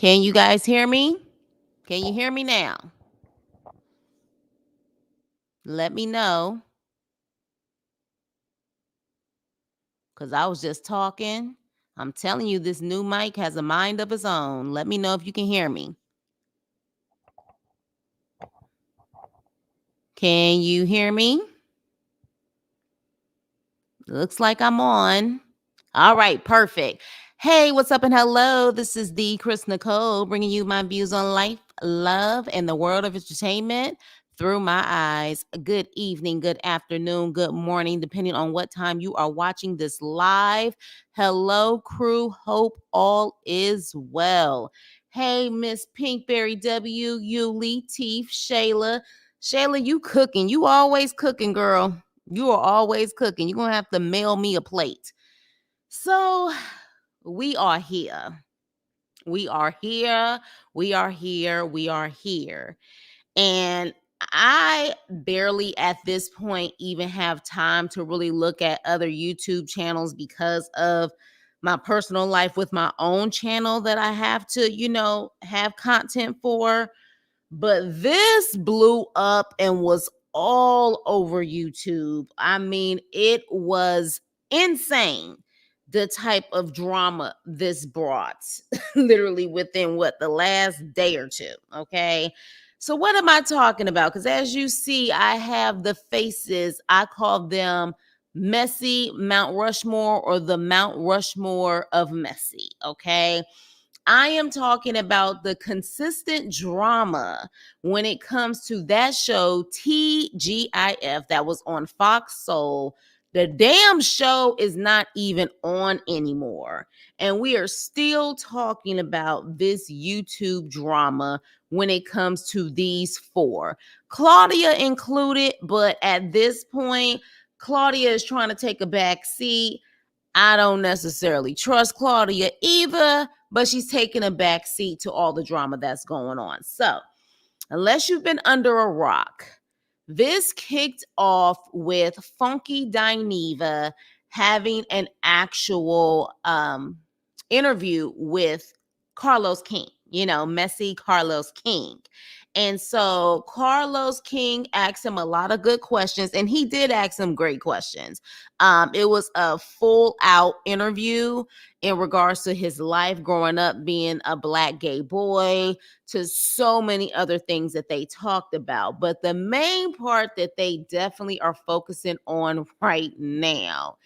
Can you guys hear me? Can you hear me now? Let me know. Because I was just talking. I'm telling you, this new mic has a mind of its own. Let me know if you can hear me. Can you hear me? Looks like I'm on. All right, perfect. Hey, what's up and hello? This is the Chris Nicole bringing you my views on life, love, and the world of entertainment through my eyes. Good evening, good afternoon, good morning, depending on what time you are watching this live. Hello, crew. Hope all is well. Hey, Miss Pinkberry W, Yuli, Teef, Shayla. Shayla, you cooking. You always cooking, girl. You are always cooking. You're going to have to mail me a plate. So we are here. We are here. We are here. We are here. And I barely at this point even have time to really look at other YouTube channels because of my personal life with my own channel that I have to, have content for. But this blew up and was all over YouTube. I mean, it was insane the type of drama this brought, literally within the last day or two. Okay. So, what am I talking about? Because as you see, I have the faces, I call them Messy Mount Rushmore or the Mount Rushmore of Messy. Okay. I am talking about the consistent drama when it comes to that show, TGIF, that was on Fox Soul. The damn show is not even on anymore. And we are still talking about this YouTube drama when it comes to these four. Claudia included, but at this point, Claudia is trying to take a back seat. I don't necessarily trust Claudia either, but she's taking a back seat to all the drama that's going on. So, unless you've been under a rock, this kicked off with Funky Dineva having an actual interview with Carlos King, Messi Carlos King. And so Carlos King asked him a lot of good questions, and he did ask some great questions. It was a full out interview in regards to his life growing up being a Black gay boy, to so many other things that they talked about. But the main part that they definitely are focusing on right now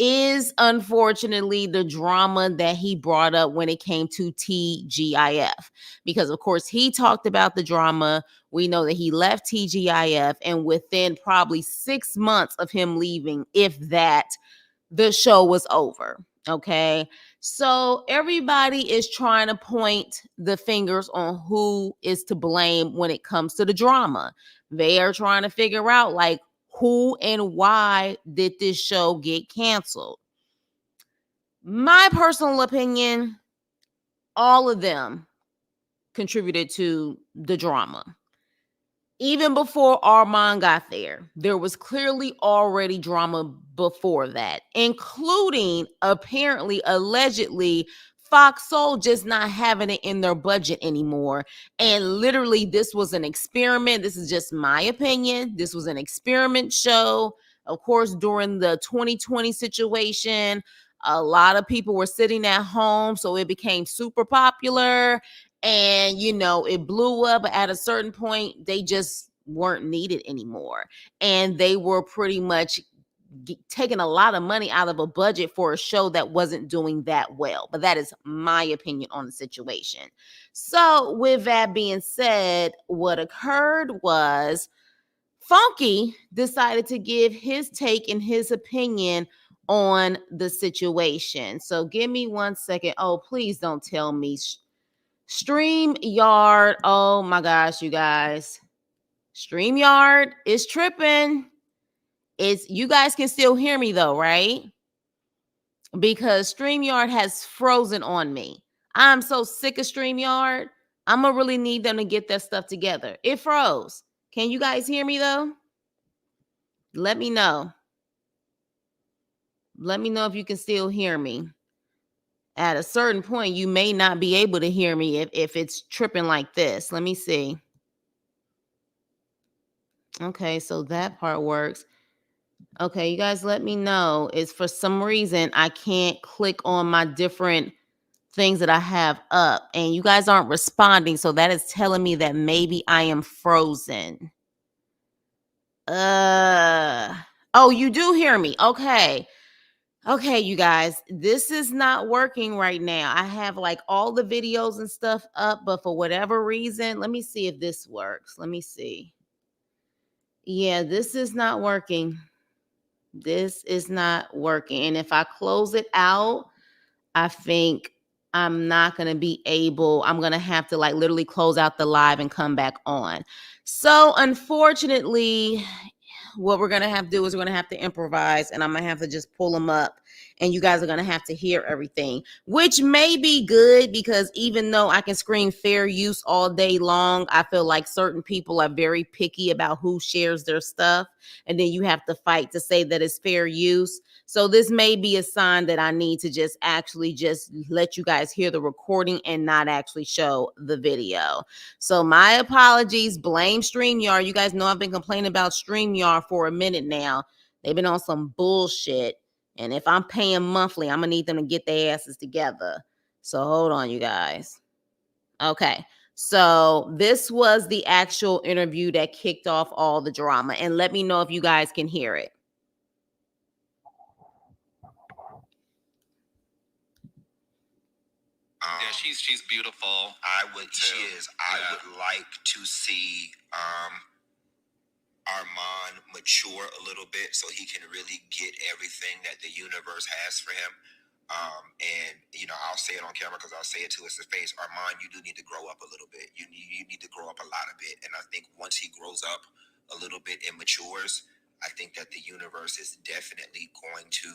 is unfortunately the drama that he brought up when it came to TGIF. Because, of course, he talked about the drama. We know that he left TGIF, and within probably 6 months of him leaving, if that, the show was over. Okay. So everybody is trying to point the fingers on who is to blame when it comes to the drama. They are trying to figure out, like, who and why did this show get canceled? My personal opinion, all of them contributed to the drama. Even before Armon got there was clearly already drama before that, including apparently, allegedly, Fox Soul just not having it in their budget anymore. And literally, this was an experiment. This is just my opinion. This was an experiment show. Of course, during the 2020 situation, a lot of people were sitting at home, so it became super popular, and it blew up. At a certain point, they just weren't needed anymore, and they were pretty much taking a lot of money out of a budget for a show that wasn't doing that well. But that is my opinion on the situation. So with that being said, what occurred was Funky decided to give his take and his opinion on the situation. So give me 1 second. Oh, please don't tell me StreamYard. Oh my gosh, you guys. StreamYard is tripping. You guys can still hear me though, right? Because StreamYard has frozen on me. I'm so sick of StreamYard. I'm gonna really need them to get that stuff together. It froze. Can you guys hear me though? Let me know. Let me know if you can still hear me. at a certain point, you may not be able to hear me if it's tripping like this. Let me see. Okay, so that part works. Okay, you guys let me know. It's for some reason I can't click on my different things that I have up and you guys aren't responding. So that is telling me that maybe I am frozen. Oh, you do hear me. Okay. Okay, you guys, this is not working right now. I have like all the videos and stuff up, but for whatever reason, let me see if this works. Let me see. Yeah, this is not working. This is not working. And if I close it out, I think I'm not going to be able, I'm going to have to like literally close out the live and come back on. So unfortunately, what we're going to have to do is we're going to have to improvise and I'm going to have to just pull them up and you guys are going to have to hear everything, which may be good because even though I can scream fair use all day long, I feel like certain people are very picky about who shares their stuff. And then you have to fight to say that it's fair use. So this may be a sign that I need to just actually just let you guys hear the recording and not actually show the video. So my apologies, blame StreamYard. You guys know I've been complaining about StreamYard for a minute now. They've been on some bullshit. And if I'm paying monthly, I'm going to need them to get their asses together. So hold on, you guys. Okay. So this was the actual interview that kicked off all the drama. And let me know if you guys can hear it. Yeah, she's beautiful. She is. I would like to see Armon mature a little bit so he can really get everything that the universe has for him. And I'll say it on camera because I'll say it to his face. Armon, you do need to grow up a little bit. You need to grow up a lot of it. And I think once he grows up a little bit and matures, I think that the universe is definitely going to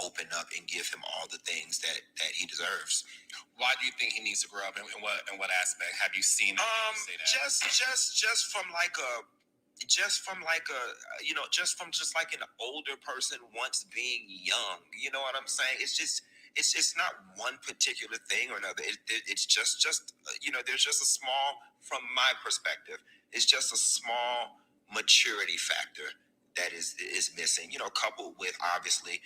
open up and give him all the things that he deserves. Why do you think he needs to grow up? In what aspect have you seen? Say that? Just from like a. Just from like an older person once being young, you know what I'm saying? It's not one particular thing or another. It's just there's just a small, from my perspective, it's just a small maturity factor that is missing. Coupled with obviously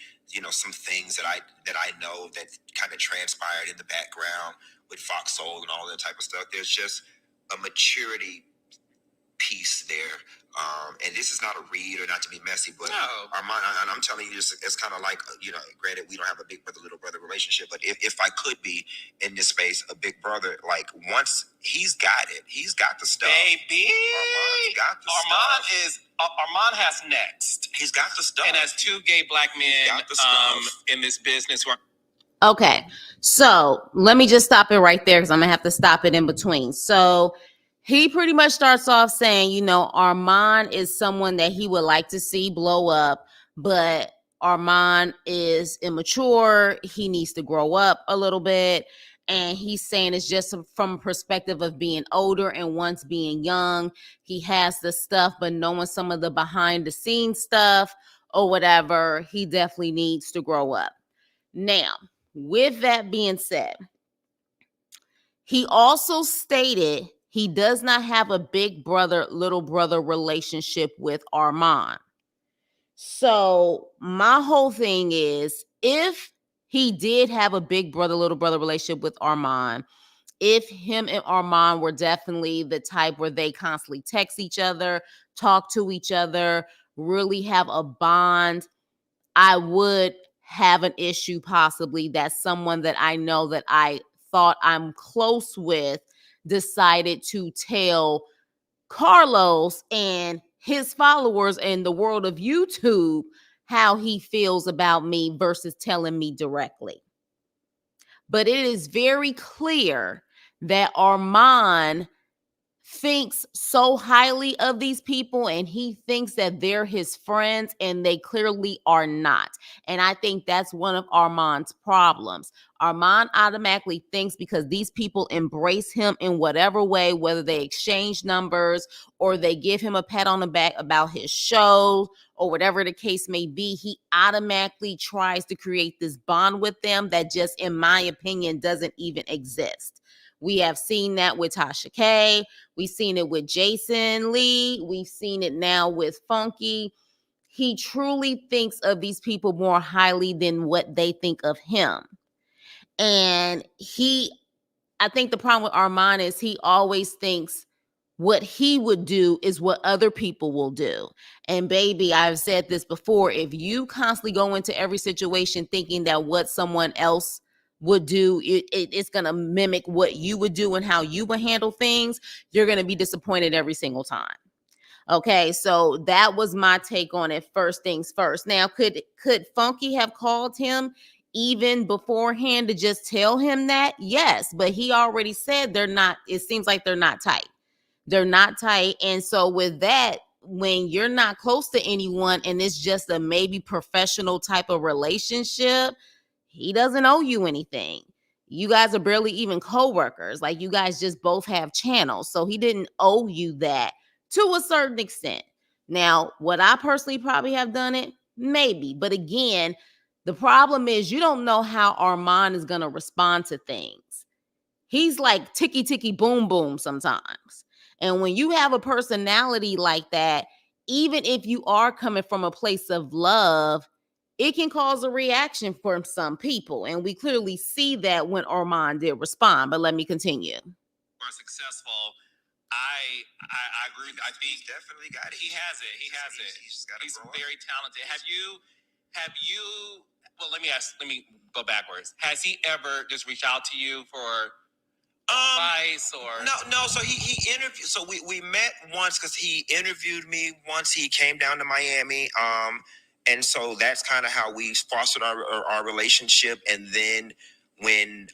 some things that I know that kind of transpired in the background with Fox Soul and all that type of stuff. There's just a maturity piece there. And this is not a read or not to be messy, but no. Armon, and I'm telling you this, it's kind of like, granted, we don't have a big brother, little brother relationship, but if I could be in this space, a big brother, like once he's got it, he's got the stuff. Baby! Armon's got the stuff. Armon has next. He's got the stuff. And as two gay black men in this business who are... Okay, so let me just stop it right there because I'm going to have to stop it in between. So he pretty much starts off saying, Armon is someone that he would like to see blow up, but Armon is immature. He needs to grow up a little bit. And he's saying it's just from a perspective of being older and once being young. He has the stuff, but knowing some of the behind the scenes stuff or whatever, he definitely needs to grow up. Now, with that being said, he also stated he does not have a big brother, little brother relationship with Armon. So my whole thing is, if he did have a big brother, little brother relationship with Armon, if him and Armon were definitely the type where they constantly text each other, talk to each other, really have a bond, I would have an issue possibly that someone that I know that I thought I'm close with decided to tell Carlos and his followers in the world of YouTube how he feels about me versus telling me directly. But it is very clear that Armon thinks so highly of these people and he thinks that they're his friends and they clearly are not. And I think that's one of Armon's problems. Armon automatically thinks because these people embrace him in whatever way, whether they exchange numbers or they give him a pat on the back about his show or whatever the case may be, he automatically tries to create this bond with them that just, in my opinion, doesn't even exist. We have seen that with Tasha K. We've seen it with Jason Lee. We've seen it now with Funky. He truly thinks of these people more highly than what they think of him. And I think the problem with Armon is he always thinks what he would do is what other people will do. And baby, I've said this before, if you constantly go into every situation thinking that what someone else would do, it's going to mimic what you would do and how you would handle things, you're going to be disappointed every single time. Okay, so that was my take on it. First things first. Now, could Funky have called him even beforehand to just tell him that? Yes, but he already said they're not, it seems like they're not tight. They're not tight. And so with that, when you're not close to anyone and it's just a maybe professional type of relationship, he doesn't owe you anything. You guys are barely even co-workers. Like, you guys just both have channels. So he didn't owe you that to a certain extent. Now, would I personally probably have done it? Maybe. But again, the problem is you don't know how Armon is going to respond to things. He's like ticky, ticky, boom, boom sometimes. And when you have a personality like that, even if you are coming from a place of love, it can cause a reaction from some people. And we clearly see that when Armon did respond. But let me continue. Are successful. I agree. I think He's definitely got it. he has it. He has it. He's got He's to grow up. very talented. Have you? Well, let me go backwards. Has he ever just reached out to you for advice or No. So he interviewed. So we met once because he interviewed me once. He came down to Miami. And so that's kind of how we fostered our relationship. And then when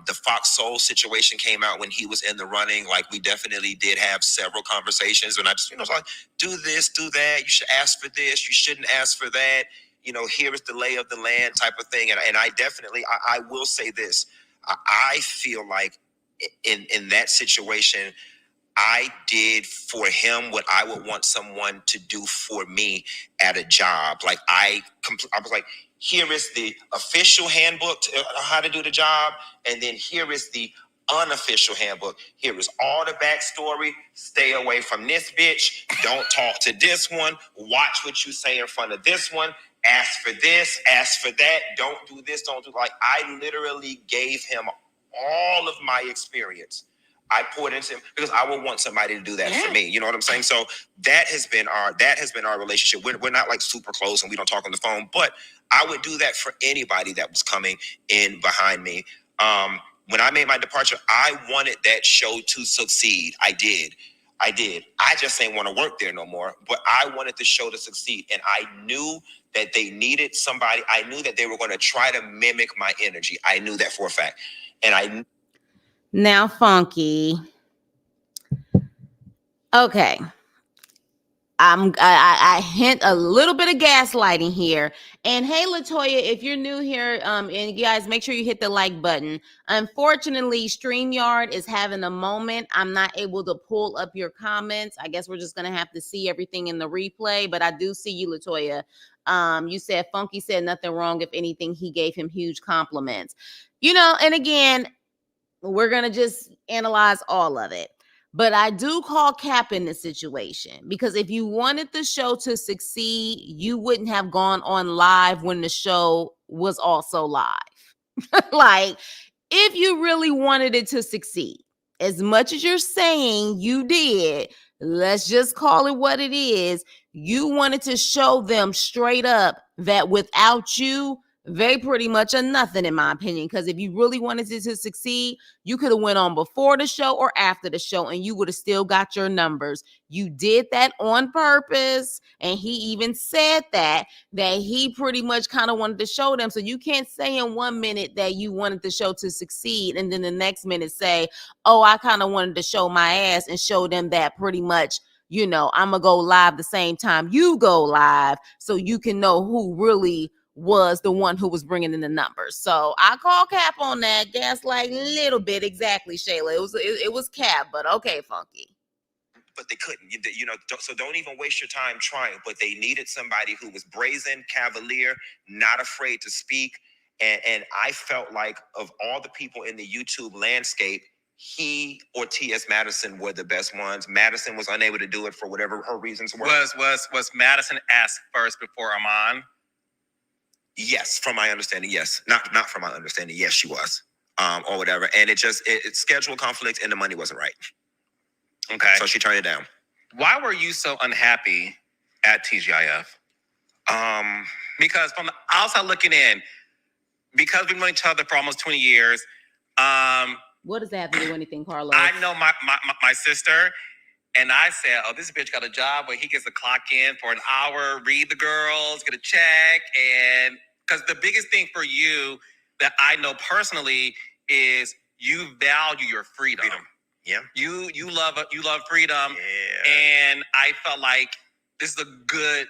the Fox Soul situation came out, when he was in the running, like, we definitely did have several conversations. And I just, was like, do this, do that. You should ask for this. You shouldn't ask for that. Here is the lay of the land type of thing. And I definitely, I will say this. I feel like in that situation, I did for him what I would want someone to do for me at a job. Like, I was like, here is the official handbook to how to do the job, and then here is the unofficial handbook. Here is all the backstory. Stay away from this bitch. Don't talk to this one. Watch what you say in front of this one. Ask for this. Ask for that. Don't do this. Don't do, like, I literally gave him all of my experience. I poured into him because I would want somebody to do that for me. You know what I'm saying? So that has been our relationship. We're not like super close and we don't talk on the phone, but I would do that for anybody that was coming in behind me. When I made my departure, I wanted that show to succeed. I did. I just ain't want to work there no more, but I wanted the show to succeed. And I knew that they needed somebody. I knew that they were going to try to mimic my energy. I knew that for a fact. And now, Funky. Okay. I hint a little bit of gaslighting here. And hey, Latoya, if you're new here, and you guys, make sure you hit the like button. Unfortunately, StreamYard is having a moment. I'm not able to pull up your comments. I guess we're just going to have to see everything in the replay. But I do see you, Latoya. You said Funky said nothing wrong. If anything, he gave him huge compliments. And again, we're going to just analyze all of it. But I do call cap in this situation, because if you wanted the show to succeed, you wouldn't have gone on live when the show was also live. Like, if you really wanted it to succeed, as much as you're saying you did, let's just call it what it is. You wanted to show them straight up that without you, They pretty much a nothing in my opinion, because if you really wanted it to succeed, you could have went on before the show or after the show and you would have still got your numbers. You did that on purpose, and he even said that he pretty much kind of wanted to show them. So you can't say in 1 minute that you wanted the show to succeed and then the next minute say, oh, I kind of wanted to show my ass, and show them that pretty much, you know, I'm gonna go live the same time you go live so you can know who really was the one who was bringing in the numbers. So I call cap on that. Gaslight a little bit. Exactly, Shayla. It was cap, but okay, Funky. But they couldn't. So don't even waste your time trying. But they needed somebody who was brazen, cavalier, not afraid to speak. And I felt like of all the people in the YouTube landscape, he or T.S. Madison were the best ones. Madison was unable to do it for whatever her reasons were. Was Madison asked first before Armon? Yes, from my understanding, yes. Not from my understanding, yes, she was. Or whatever. And it schedule conflict and the money wasn't right. Okay. So she turned it down. Why were you so unhappy at TGIF? Because from the outside looking in, because we've known each other for almost 20 years. What does that have to do with anything, Carlos? I know my sister, and I said, oh, this bitch got a job where he gets to clock in for an hour, read the girls, get a check. And because the biggest thing for you that I know personally is you value your freedom. Yeah. You love freedom. Yeah. And I felt like this is a good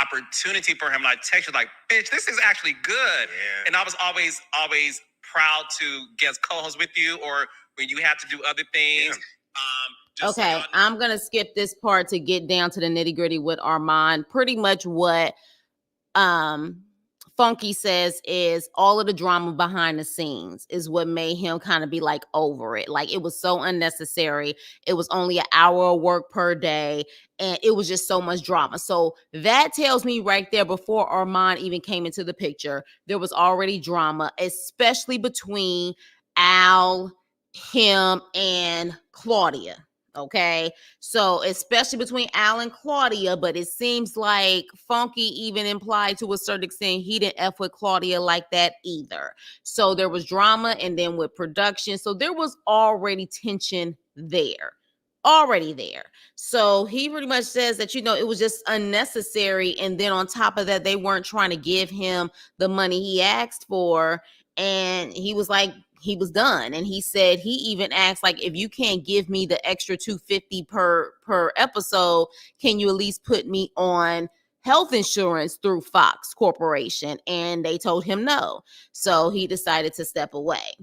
opportunity for him. And I texted like, bitch, this is actually good. Yeah. And I was always proud to guest co-host with you, or when you have to do other things. Yeah. Okay, I'm gonna skip this part to get down to the nitty-gritty with Armon. Pretty much what Funky says is all of the drama behind the scenes is what made him kind of be like over it. Like it was so unnecessary. It was only an hour of work per day, and it was just so much drama. So that tells me right there, before Armon even came into the picture, there was already drama, especially between Al, him, and Claudia. Okay, so especially between Al and Claudia, but it seems like Funky even implied to a certain extent he didn't F with Claudia like that either. So there was drama, and then with production, so there was already tension there. Already there. So he pretty much says that, you know, it was just unnecessary. And then on top of that, they weren't trying to give him the money he asked for. And he was like, he was done. And he said he even asked, like, if you can't give me the extra $250 per episode, can you at least put me on health insurance through Fox Corporation? And they told him no. So he decided to step away.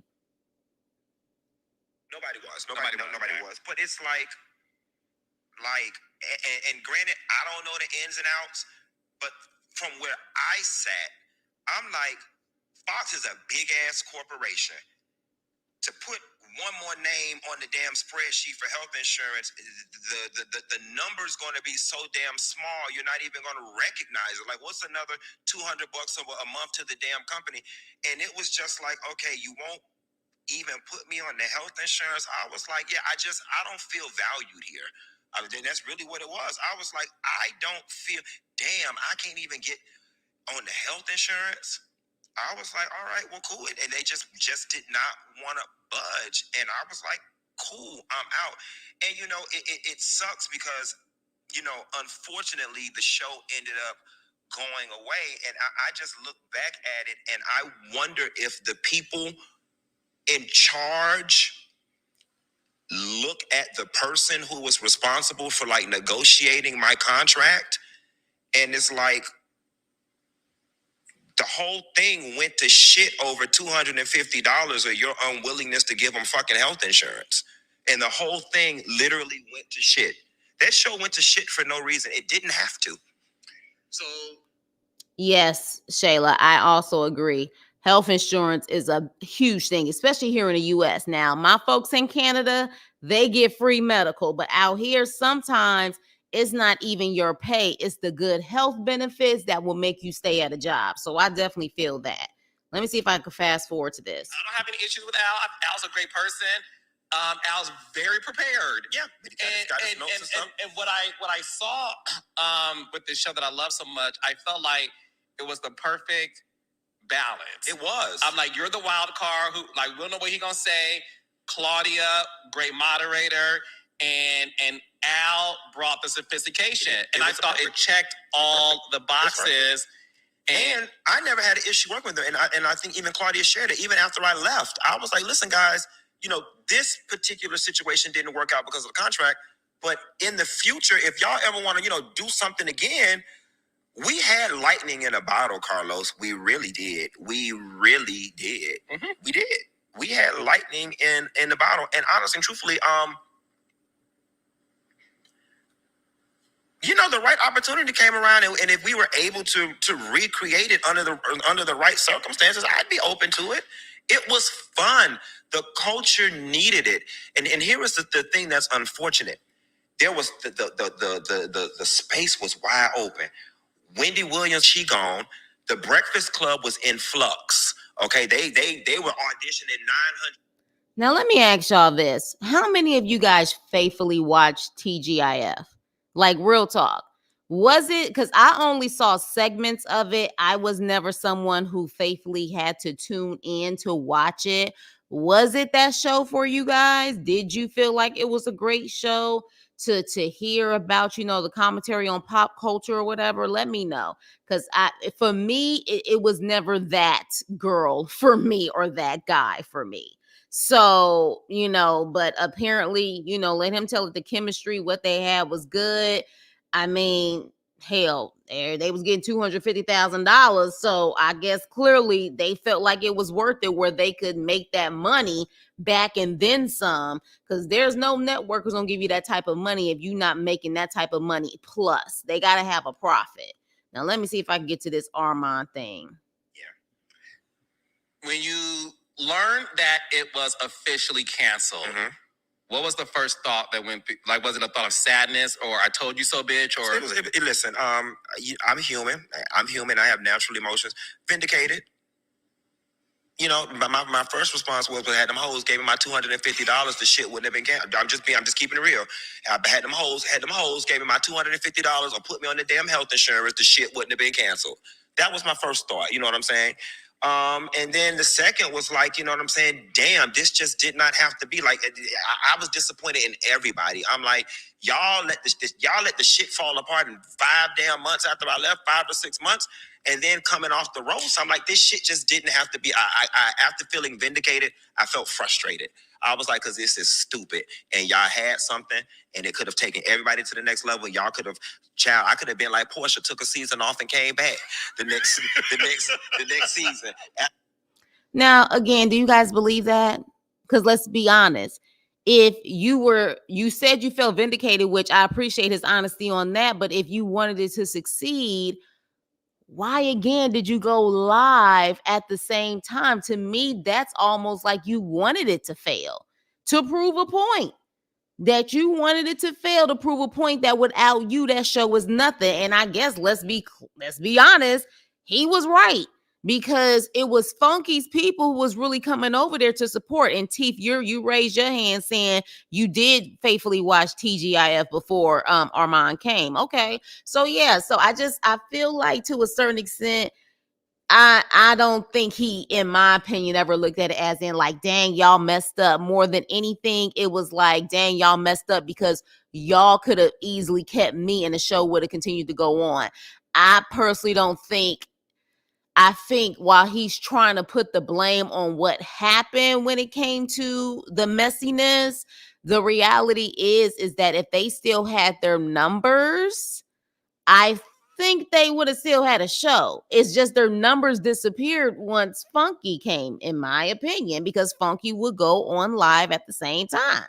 Nobody was. But it's like, and granted, I don't know the ins and outs, but from where I sat, I'm like, Fox is a big ass corporation. To put one more name on the damn spreadsheet for health insurance, the number's going to be so damn small, you're not even going to recognize it. Like, what's another $200 a month to the damn company? And it was just like, okay, you won't even put me on the health insurance. I was like, yeah, I don't feel valued here. That's really what it was. I was like, I don't feel, damn, I can't even get on the health insurance. I was like, all right, well, cool. And they just did not want to budge. And I was like, cool, I'm out. And, you know, it sucks because, you know, unfortunately, the show ended up going away. And I just look back at it and I wonder if the people in charge look at the person who was responsible for like negotiating my contract, and it's like the whole thing went to shit over $250 of your unwillingness to give them fucking health insurance. And the whole thing literally went to shit. That show went to shit for no reason. It didn't have to. So yes, Shayla, I also agree. Health insurance is a huge thing, especially here in the US. Now, my folks in Canada, they get free medical, but out here, sometimes it's not even your pay, it's the good health benefits that will make you stay at a job. So I definitely feel that. Let me see if I can fast forward to this. I don't have any issues with Al. Al's a great person. Al's very prepared. Yeah, and what I saw with this show that I love so much, I felt like it was the perfect balance. It was. I'm like, you're the wild card who, like, we don't know what he gonna say. Claudia, great moderator, and Al brought the sophistication, and I thought it checked all the boxes. And I never had an issue working with her, and I think even Claudia shared it. Even after I left, I was like, listen, guys, this particular situation didn't work out because of the contract. But in the future, if y'all ever want to, do something again, we had lightning in a bottle, Carlos. We really did. We really did. Mhm. We did. We had lightning in the bottle. And honestly and truthfully, the right opportunity came around, and if we were able to recreate it under the right circumstances, I'd be open to it. It was fun. The culture needed it. And here was the thing that's unfortunate. There was the space was wide open. Wendy Williams, she gone. The Breakfast Club was in flux. Okay, they were auditioning 900. Now let me ask y'all this: how many of you guys faithfully watched TGIF? Like, real talk. Was it, because I only saw segments of it, I was never someone who faithfully had to tune in to watch it. Was it that show for you guys? Did you feel like it was a great show to hear about, the commentary on pop culture or whatever? Let me know. Because for me, it was never that girl for me or that guy for me. So, but apparently, let him tell it, the chemistry, what they had was good. I mean, hell, they was getting $250,000. So I guess clearly they felt like it was worth it, where they could make that money back and then some. Because there's no network who's gonna give you that type of money if you're not making that type of money. Plus, they gotta have a profit. Now let me see if I can get to this Armon thing. When you learned that it was officially canceled, Mhm. what was the first thought that went? Like, was it a thought of sadness, or "I told you so, bitch"? Or Listen, I'm human. I'm human. I have natural emotions. Vindicated. My first response was, I had them hoes gave me my $250. The shit wouldn't have been canceled. I'm just keeping it real. I had them hoes gave me my $250 or put me on the damn health insurance. The shit wouldn't have been canceled. That was my first thought. You know what I'm saying? And then the second was like, you know what I'm saying? Damn, this just did not have to be like. I was disappointed in everybody. I'm like, y'all let the shit fall apart in 5 damn months after I left, 5 to 6 months. And then coming off the road, so I'm like, this shit just didn't have to be. I after feeling vindicated, I felt frustrated. I was like, because this is stupid, and y'all had something, and it could have taken everybody to the next level. Y'all could have, I could have been like Portia, took a season off and came back the next season. Now, again, do you guys believe that? Because let's be honest. If you said you felt vindicated, which I appreciate his honesty on that, but if you wanted it to succeed, why again did you go live at the same time? To me, that's almost like you wanted it to fail to prove a point. That you wanted it to fail to prove a point that without you, that show was nothing. And I guess let's be honest, he was right. Because it was Funky's people who was really coming over there to support. And Teeth, you raised your hand saying you did faithfully watch TGIF before Armon came. Okay. So yeah, so I feel like to a certain extent, I don't think he, in my opinion, ever looked at it as in like, dang, y'all messed up. More than anything, it was like, dang, y'all messed up because y'all could have easily kept me and the show would have continued to go on. I personally don't think. I think while he's trying to put the blame on what happened when it came to the messiness, the reality is that if they still had their numbers, I think they would have still had a show. It's just their numbers disappeared once Funky came, in my opinion, because Funky would go on live at the same time.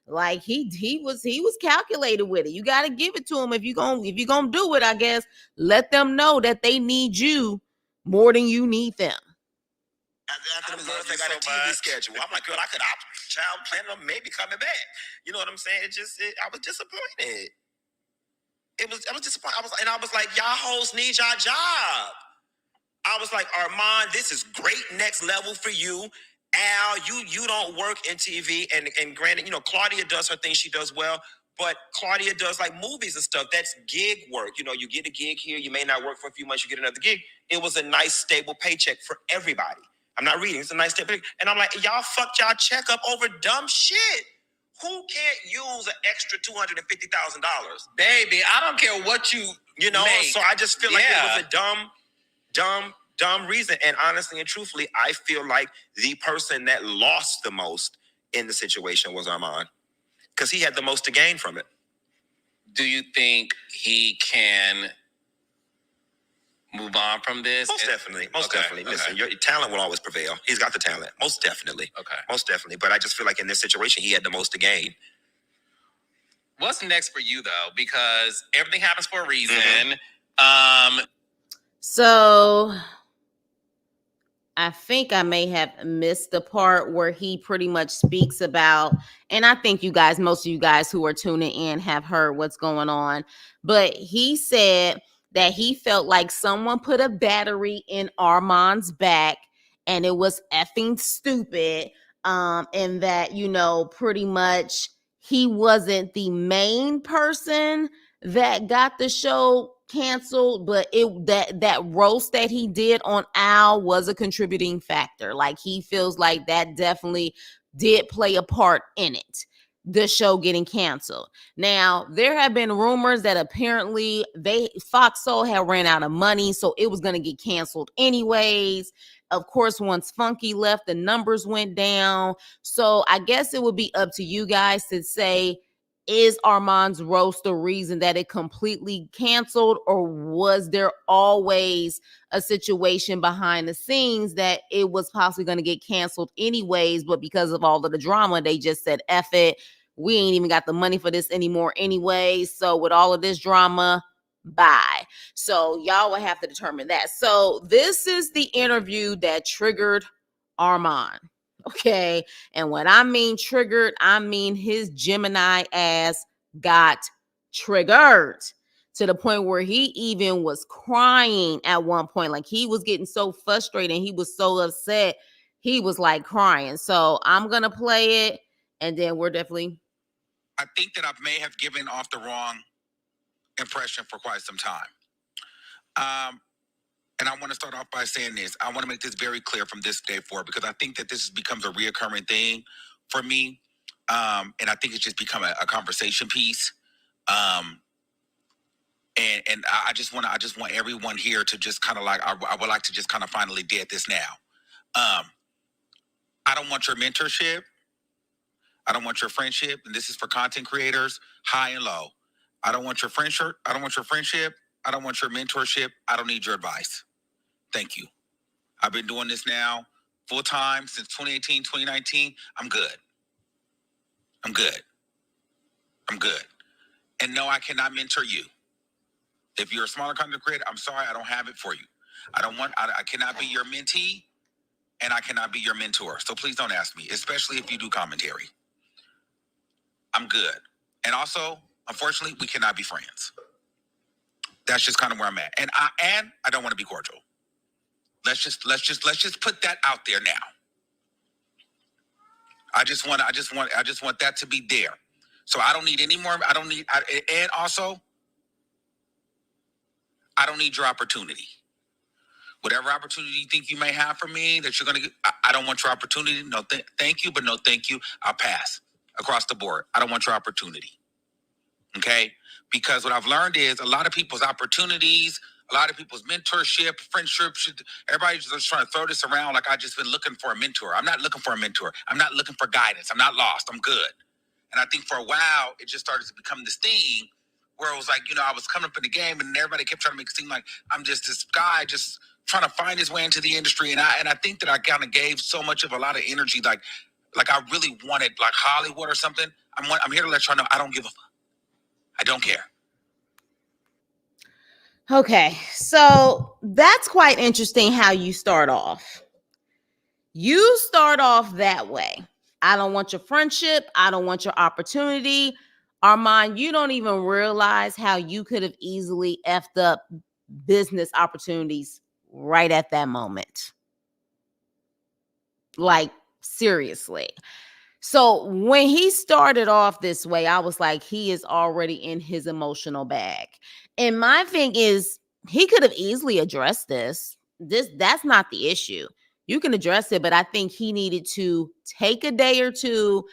Like he was calculated with it. You got to give it to him if you're gonna do it. I guess let them know that they need you more than you need them. After them girls, they got a TV schedule. I'm like, girl, I could child planning on maybe coming back. You know what I'm saying? I was disappointed. I was disappointed. I was like, y'all hoes need y'all job. I was like, Armon, this is great next level for you. Al, you don't work in TV, and granted, Claudia does her thing, she does well. But Claudia does like movies and stuff. That's gig work. You know, you get a gig here, you may not work for a few months, you get another gig. It was a nice, stable paycheck for everybody. I'm not reading, it's a nice stable paycheck. And I'm like, y'all fucked y'all check up over dumb shit. Who can't use an extra $250,000? Baby, I don't care what you know, make. so I just feel like it was a dumb reason. And honestly and truthfully, I feel like the person that lost the most in the situation was Armon, because he had the most to gain from it. Do you think he can move on from this? Most definitely. Listen, your talent will always prevail. He's got the talent. Most definitely. Okay. Most definitely. But I just feel like in this situation, he had the most to gain. What's next for you, though? Because everything happens for a reason. So I think I may have missed the part where he pretty much speaks about, and I think most of you guys who are tuning in have heard what's going on, but he said that he felt like someone put a battery in Armon's back and it was effing stupid. And that, pretty much he wasn't the main person that got the show canceled, but that roast that he did on Al was a contributing factor. Like, he feels like that definitely did play a part in it, the show getting canceled. Now, there have been rumors that apparently Fox Soul had ran out of money, so it was going to get canceled anyways. Of course, once Funky left, the numbers went down. So I guess it would be up to you guys to say, is Armon's roast the reason that it completely canceled, or was there always a situation behind the scenes that it was possibly going to get canceled anyways, but because of all of the drama, they just said, F it, we ain't even got the money for this anymore anyway, so with all of this drama, bye. So y'all will have to determine that. So this is the interview that triggered Armon. Okay. And when I mean triggered, I mean his Gemini ass got triggered to the point where he even was crying at one point. Like, he was getting so frustrated. He was so upset. He was like crying. So I'm going to play it, and then we're definitely. I think that I may have given off the wrong impression for quite some time. And I want to start off by saying this. I want to make this very clear from this day forward, because I think that this becomes a reoccurring thing for me. And I think it's just become a conversation piece. And I just want everyone here to just kind of like, I would like to just kind of finally dead this now. I don't want your mentorship. I don't want your friendship. And this is for content creators, high and low. I don't want your friendship. I don't want your friendship. I don't want your mentorship. I don't need your advice. Thank you. I've been doing this now full time since 2018, 2019. I'm good. I'm good. I'm good. And no, I cannot mentor you. If you're a smaller content creator, I'm sorry, I don't have it for you. I cannot be your mentee, and I cannot be your mentor. So please don't ask me, especially if you do commentary. I'm good. And also, unfortunately, we cannot be friends. That's just kind of where I'm at. And I don't want to be cordial. Let's just put that out there now. I just want that to be there. So I don't need any more. And also, I don't need your opportunity. Whatever opportunity you think you may have for me that you're going to get, I don't want your opportunity. No, thank you, but no, thank you. I'll pass across the board. I don't want your opportunity. Okay? Because what I've learned is a lot of people's opportunities, a lot of people's mentorship, friendship, everybody's just trying to throw this around like I've just been looking for a mentor. I'm not looking for a mentor. I'm not looking for guidance. I'm not lost. I'm good. And I think for a while, it just started to become this thing where it was like, I was coming up in the game and everybody kept trying to make it seem like I'm just this guy just trying to find his way into the industry. And I think that I kind of gave so much of a lot of energy, like I really wanted like Hollywood or something. I'm here to let y'all know I don't give a fuck. I don't care. Okay, so that's quite interesting how you start off. You start off that way. I don't want your friendship. I don't want your opportunity. Armon, you don't even realize how you could have easily effed up business opportunities right at that moment. Like, seriously. So when he started off this way, I was like, he is already in his emotional bag. And my thing is, he could have easily addressed this. That's not the issue. You can address it, but I think he needed to take a day or two,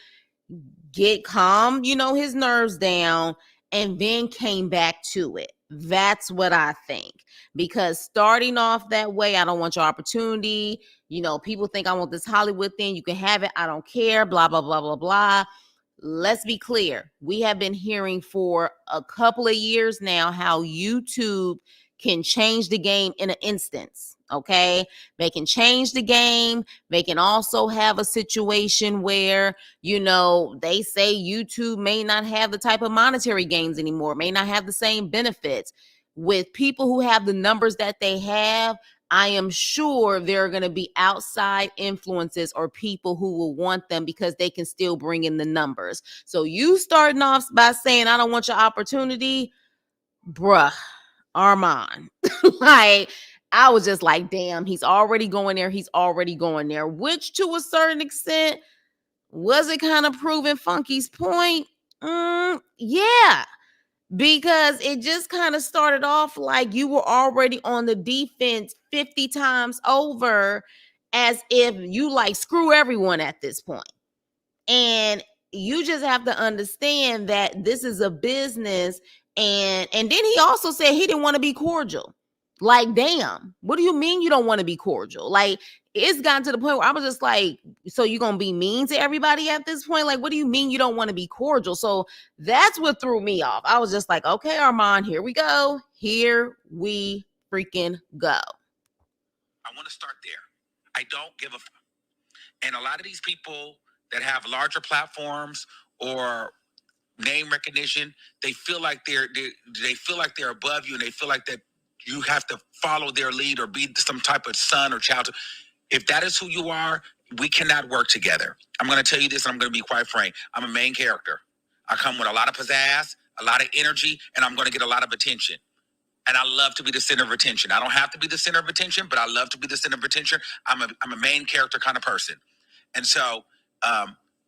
get calm, his nerves down, and then came back to it. That's what I think. Because starting off that way, I don't want your opportunity. People think I want this Hollywood thing. You can have it. I don't care. Blah, blah, blah, blah, blah. Let's be clear. We have been hearing for a couple of years now how YouTube can change the game in an instance. Okay. They can change the game. They can also have a situation where, they say YouTube may not have the type of monetary gains anymore, may not have the same benefits. With people who have the numbers that they have, I am sure there are going to be outside influences or people who will want them because they can still bring in the numbers. So you starting off by saying, I don't want your opportunity, bruh, Armon. Like, I was just like, damn, he's already going there. He's already going there, which to a certain extent, was it kind of proving Funky's point? Yeah, because it just kind of started off like you were already on the defense 50 times over, as if you like screw everyone at this point. And you just have to understand that this is a business. And then he also said he didn't want to be cordial. Like, damn, what do you mean you don't want to be cordial? Like, it's gotten to the point where I was just like, so you're going to be mean to everybody at this point? Like, what do you mean you don't want to be cordial? So that's what threw me off. I was just like, okay, Armon, here we go. Here we freaking go. I want to start there. I don't give a fuck. And a lot of these people that have larger platforms or name recognition, they feel like they feel like they're above you, and they feel like that you have to follow their lead or be some type of son or child. If that is who you are, we cannot work together. I'm going to tell you this, and I'm going to be quite frank. I'm a main character. I come with a lot of pizzazz, a lot of energy, and I'm going to get a lot of attention. And I love to be the center of attention. I don't have to be the center of attention, but I love to be the center of attention. I'm a main character kind of person. And so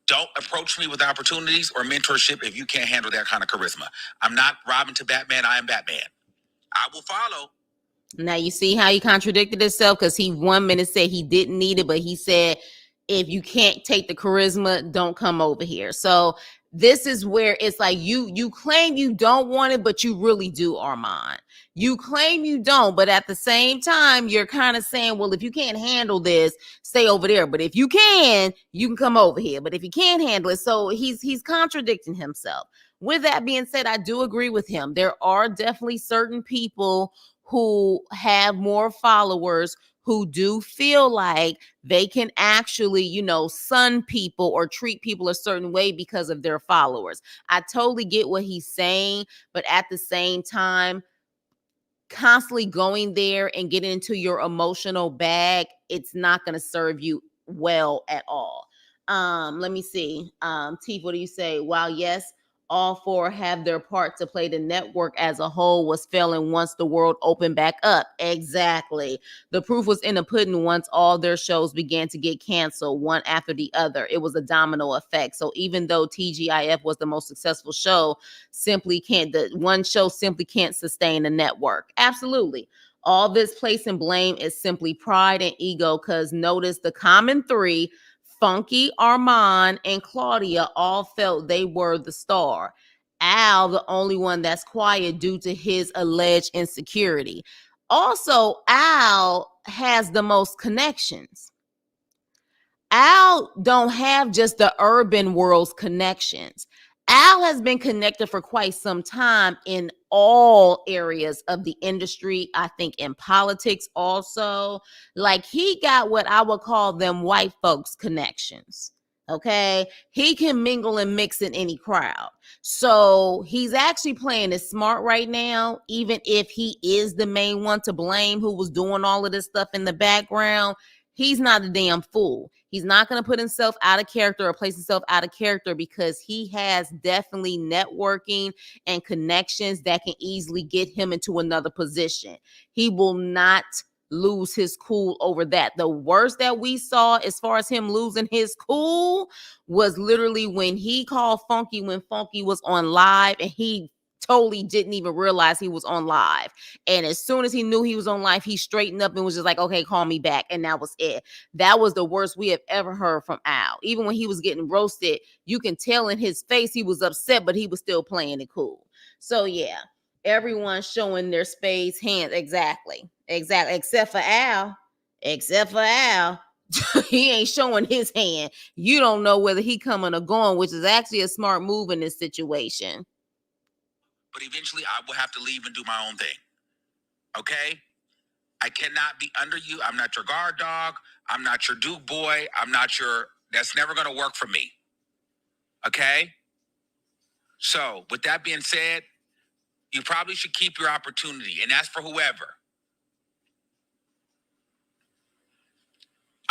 don't approach me with opportunities or mentorship if you can't handle that kind of charisma. I'm not Robin to Batman. I am Batman. I will follow. Now you see how he contradicted himself, because he 1 minute said he didn't need it, but he said, if you can't take the charisma, don't come over here. So this is where it's like you claim you don't want it, but you really do, Armon. You claim you don't, but at the same time, you're kind of saying, well, if you can't handle this, stay over there. But if you can come over here. But if you can't handle it, so he's contradicting himself. With that being said, I do agree with him. There are definitely certain people who have more followers who do feel like they can actually, sun people or treat people a certain way because of their followers. I totally get what he's saying, but at the same time, constantly going there and getting into your emotional bag, it's not going to serve you well at all. Let me see. Teef, what do you say? While yes, all four have their part to play, the network as a whole was failing once the world opened back up. Exactly. The proof was in the pudding once all their shows began to get canceled one after the other. It was a domino effect. So even though TGIF was the most successful show, the one show simply can't sustain a network. Absolutely. All this placing blame is simply pride and ego, because notice the common three: Funky, Armon, and Claudia all felt they were the star. Al, the only one that's quiet due to his alleged insecurity. Also, Al has the most connections. Al don't have just the urban world's connections. Al has been connected for quite some time in all areas of the industry. I think in politics also. Like, he got what I would call them white folks connections. Okay. He can mingle and mix in any crowd. So he's actually playing it smart right now, even if he is the main one to blame who was doing all of this stuff in the background. He's not a damn fool. He's not going to put himself out of character or place himself out of character, because he has definitely networking and connections that can easily get him into another position. He will not lose his cool over that. The worst that we saw as far as him losing his cool was literally when he called Funky when Funky was on live, and he totally didn't even realize he was on live. And as soon as he knew he was on live, he straightened up and was just like, okay, call me back. And that was it. That was the worst we have ever heard from Al. Even when he was getting roasted, you can tell in his face he was upset, but he was still playing it cool. So yeah, everyone showing their spades hands. Exactly. Except for Al. He ain't showing his hand. You don't know whether he coming or going, which is actually a smart move in this situation. But eventually I will have to leave and do my own thing. Okay? I cannot be under you. I'm not your guard dog. I'm not your Duke boy. That's never going to work for me. Okay? So, with that being said, you probably should keep your opportunity, and that's for whoever.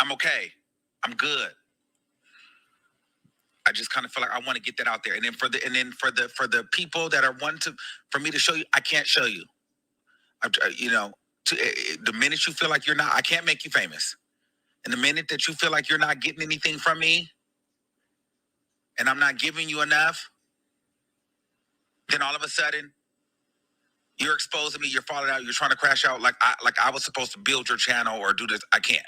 I'm okay. I'm good. I just kind of feel like I want to get that out there. And then for the people that are wanting for me to show you, I can't show you. The minute you feel like you're not, I can't make you famous. And the minute that you feel like you're not getting anything from me, and I'm not giving you enough, then all of a sudden, you're exposing me, you're falling out, you're trying to crash out like I was supposed to build your channel or do this. I can't.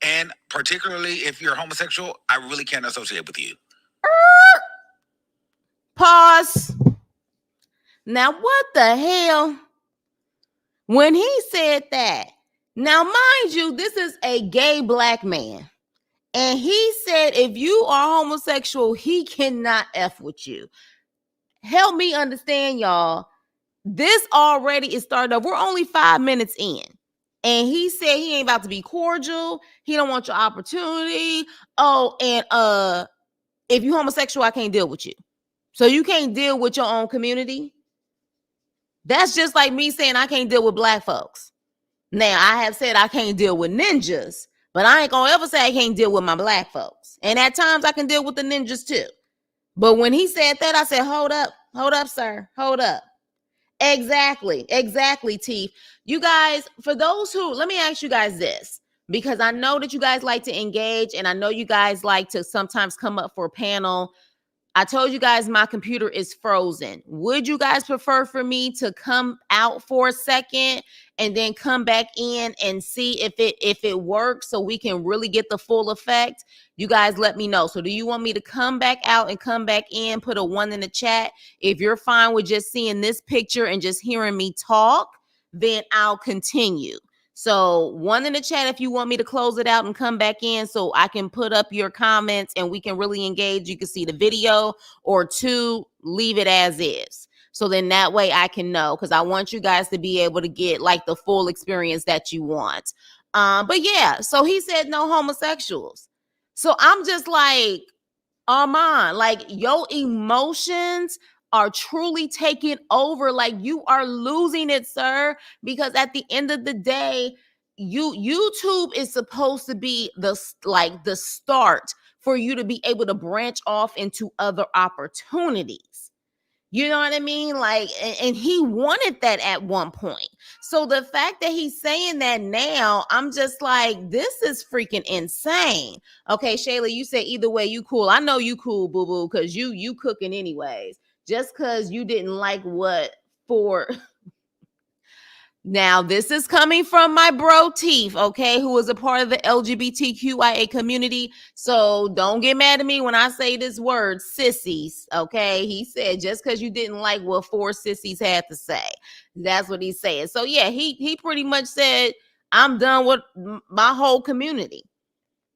And particularly if you're homosexual, I really can't associate with you. Pause. Now, what the hell? When he said that, now mind you, this is a gay black man. And he said, if you are homosexual, he cannot F with you. Help me understand, y'all. This already is started up. We're only 5 minutes in. And he said he ain't about to be cordial. He don't want your opportunity. Oh, and if you homosexual, I can't deal with you. So you can't deal with your own community? That's just like me saying I can't deal with black folks. Now, I have said I can't deal with ninjas, but I ain't gonna ever say I can't deal with my black folks. And at times I can deal with the ninjas too. But when he said that, I said, hold up, sir, hold up. Exactly, Teef. You guys, for those who, let me ask you guys this, because I know that you guys like to engage, and I know you guys like to sometimes come up for a panel. I told you guys my computer is frozen. Would you guys prefer for me to come out for a second and then come back in and see if it works so we can really get the full effect? You guys let me know. So do you want me to come back out and come back in, put a 1 in the chat? If you're fine with just seeing this picture and just hearing me talk, then I'll continue. So 1 in the chat if you want me to close it out and come back in so I can put up your comments and we can really engage. You can see the video, or 2, leave it as is. So then that way I can know, because I want you guys to be able to get like the full experience that you want. But yeah, so he said no homosexuals. So I'm just like, Armon, like your emotions are truly taking over. Like you are losing it, sir, because at the end of the day, YouTube is supposed to be the start for you to be able to branch off into other opportunities. You know what I mean? Like, and he wanted that at one point. So the fact that he's saying that now, I'm just like, this is freaking insane. Okay, Shayla, you said either way, you cool. I know you cool, boo-boo, because you cooking anyways. Just because you didn't like what for... Now, this is coming from my bro Teef, okay, who is a part of the LGBTQIA community. So don't get mad at me when I say this word, sissies, okay? He said just because you didn't like what 4 sissies had to say. That's what he's saying. So yeah, he pretty much said, I'm done with my whole community.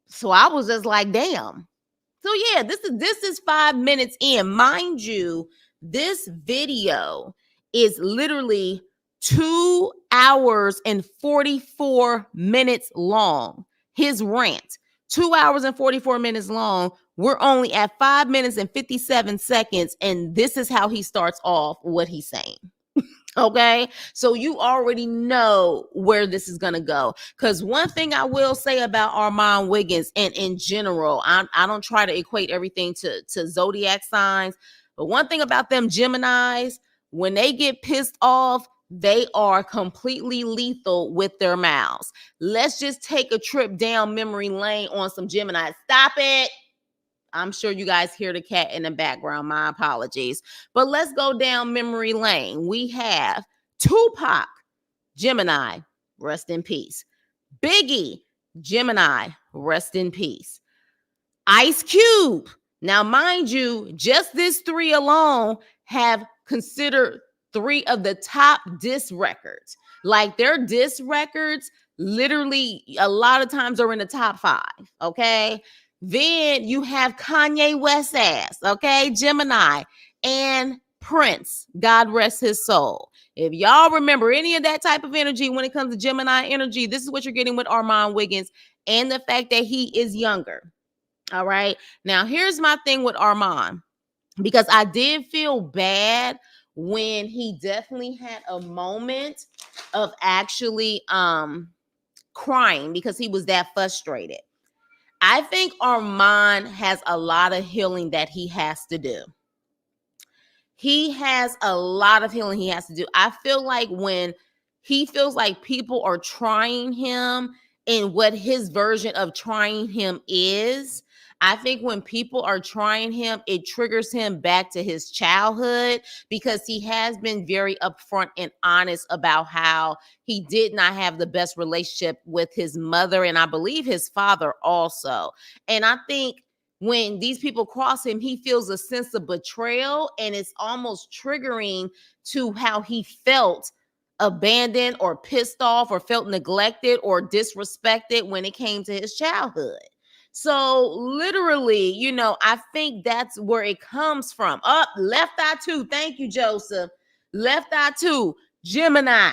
So I was just like, damn. So yeah, this is 5 minutes in. Mind you, this video is literally 2 hours and 44 minutes long. His rant, 2 hours and 44 minutes long. We're only at 5 minutes and 57 seconds. And this is how he starts off what he's saying. Okay, so you already know where this is gonna go. Because one thing I will say about Armon Wiggins, and in general, I don't try to equate everything to zodiac signs, but one thing about them Geminis, when they get pissed off, they are completely lethal with their mouths. Let's just take a trip down memory lane on some Gemini. Stop it. I'm sure you guys hear the cat in the background. My apologies. But let's go down memory lane. We have Tupac, Gemini, rest in peace. Biggie, Gemini, rest in peace. Ice Cube. Now, mind you, just this three alone have considered three of the top diss records. Like their diss records, literally, a lot of times are in the top 5. Okay. Then you have Kanye West ass. Okay. Gemini and Prince. God rest his soul. If y'all remember any of that type of energy when it comes to Gemini energy, this is what you're getting with Armon Wiggins and the fact that he is younger. All right. Now, here's my thing with Armon, because I did feel bad when he definitely had a moment of actually crying because he was that frustrated. I think Armon has a lot of healing that he has to do. He has a lot of healing he has to do. I feel like when he feels like people are trying him and what his version of trying him is, I think when people are trying him, it triggers him back to his childhood, because he has been very upfront and honest about how he did not have the best relationship with his mother and I believe his father also. And I think when these people cross him, he feels a sense of betrayal, and it's almost triggering to how he felt abandoned or pissed off or felt neglected or disrespected when it came to his childhood. So literally, I think that's where it comes from. Up, left eye too. Thank you, Joseph. Left eye too. Gemini.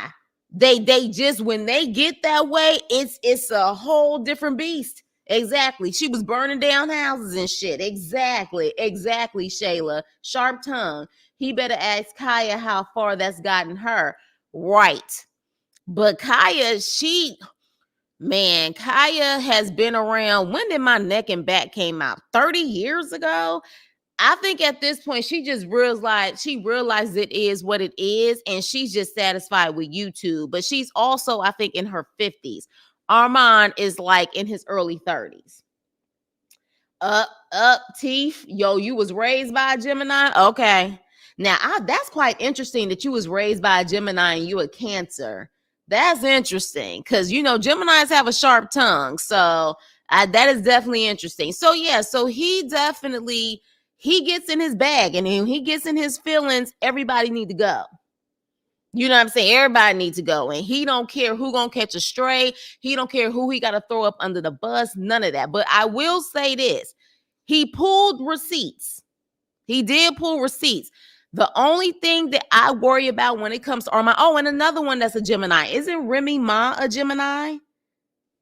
They just, when they get that way, it's a whole different beast. Exactly. She was burning down houses and shit. Exactly, Shayla. Sharp tongue. He better ask Kaya how far that's gotten her. Right. But Kaya, Kaya has been around. When did My Neck and Back came out? 30 years ago? I think at this point she just realized it is what it is, and she's just satisfied with YouTube. But she's also, I think, in her 50s. Armon is like in his early 30s. Teeth. Yo, you was raised by a Gemini? Okay. Now, that's quite interesting that you was raised by a Gemini and you a Cancer. That's interesting because, Geminis have a sharp tongue. So that is definitely interesting. So, yeah, so he gets in his bag, and when he gets in his feelings, everybody need to go. You know what I'm saying? Everybody needs to go. And he don't care who gonna catch a stray. He don't care who he got to throw up under the bus. None of that. But I will say this. He pulled receipts. He did pull receipts. The only thing that I worry about when it comes to Armon, and another one that's a Gemini. Isn't Remy Ma a Gemini?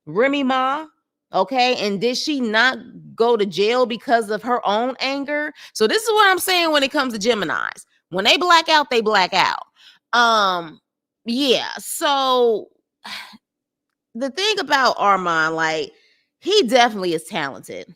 Remy Ma? Okay. And did she not go to jail because of her own anger? So this is what I'm saying when it comes to Geminis. When they black out, they black out. Yeah. So the thing about Armon, like, he definitely is talented.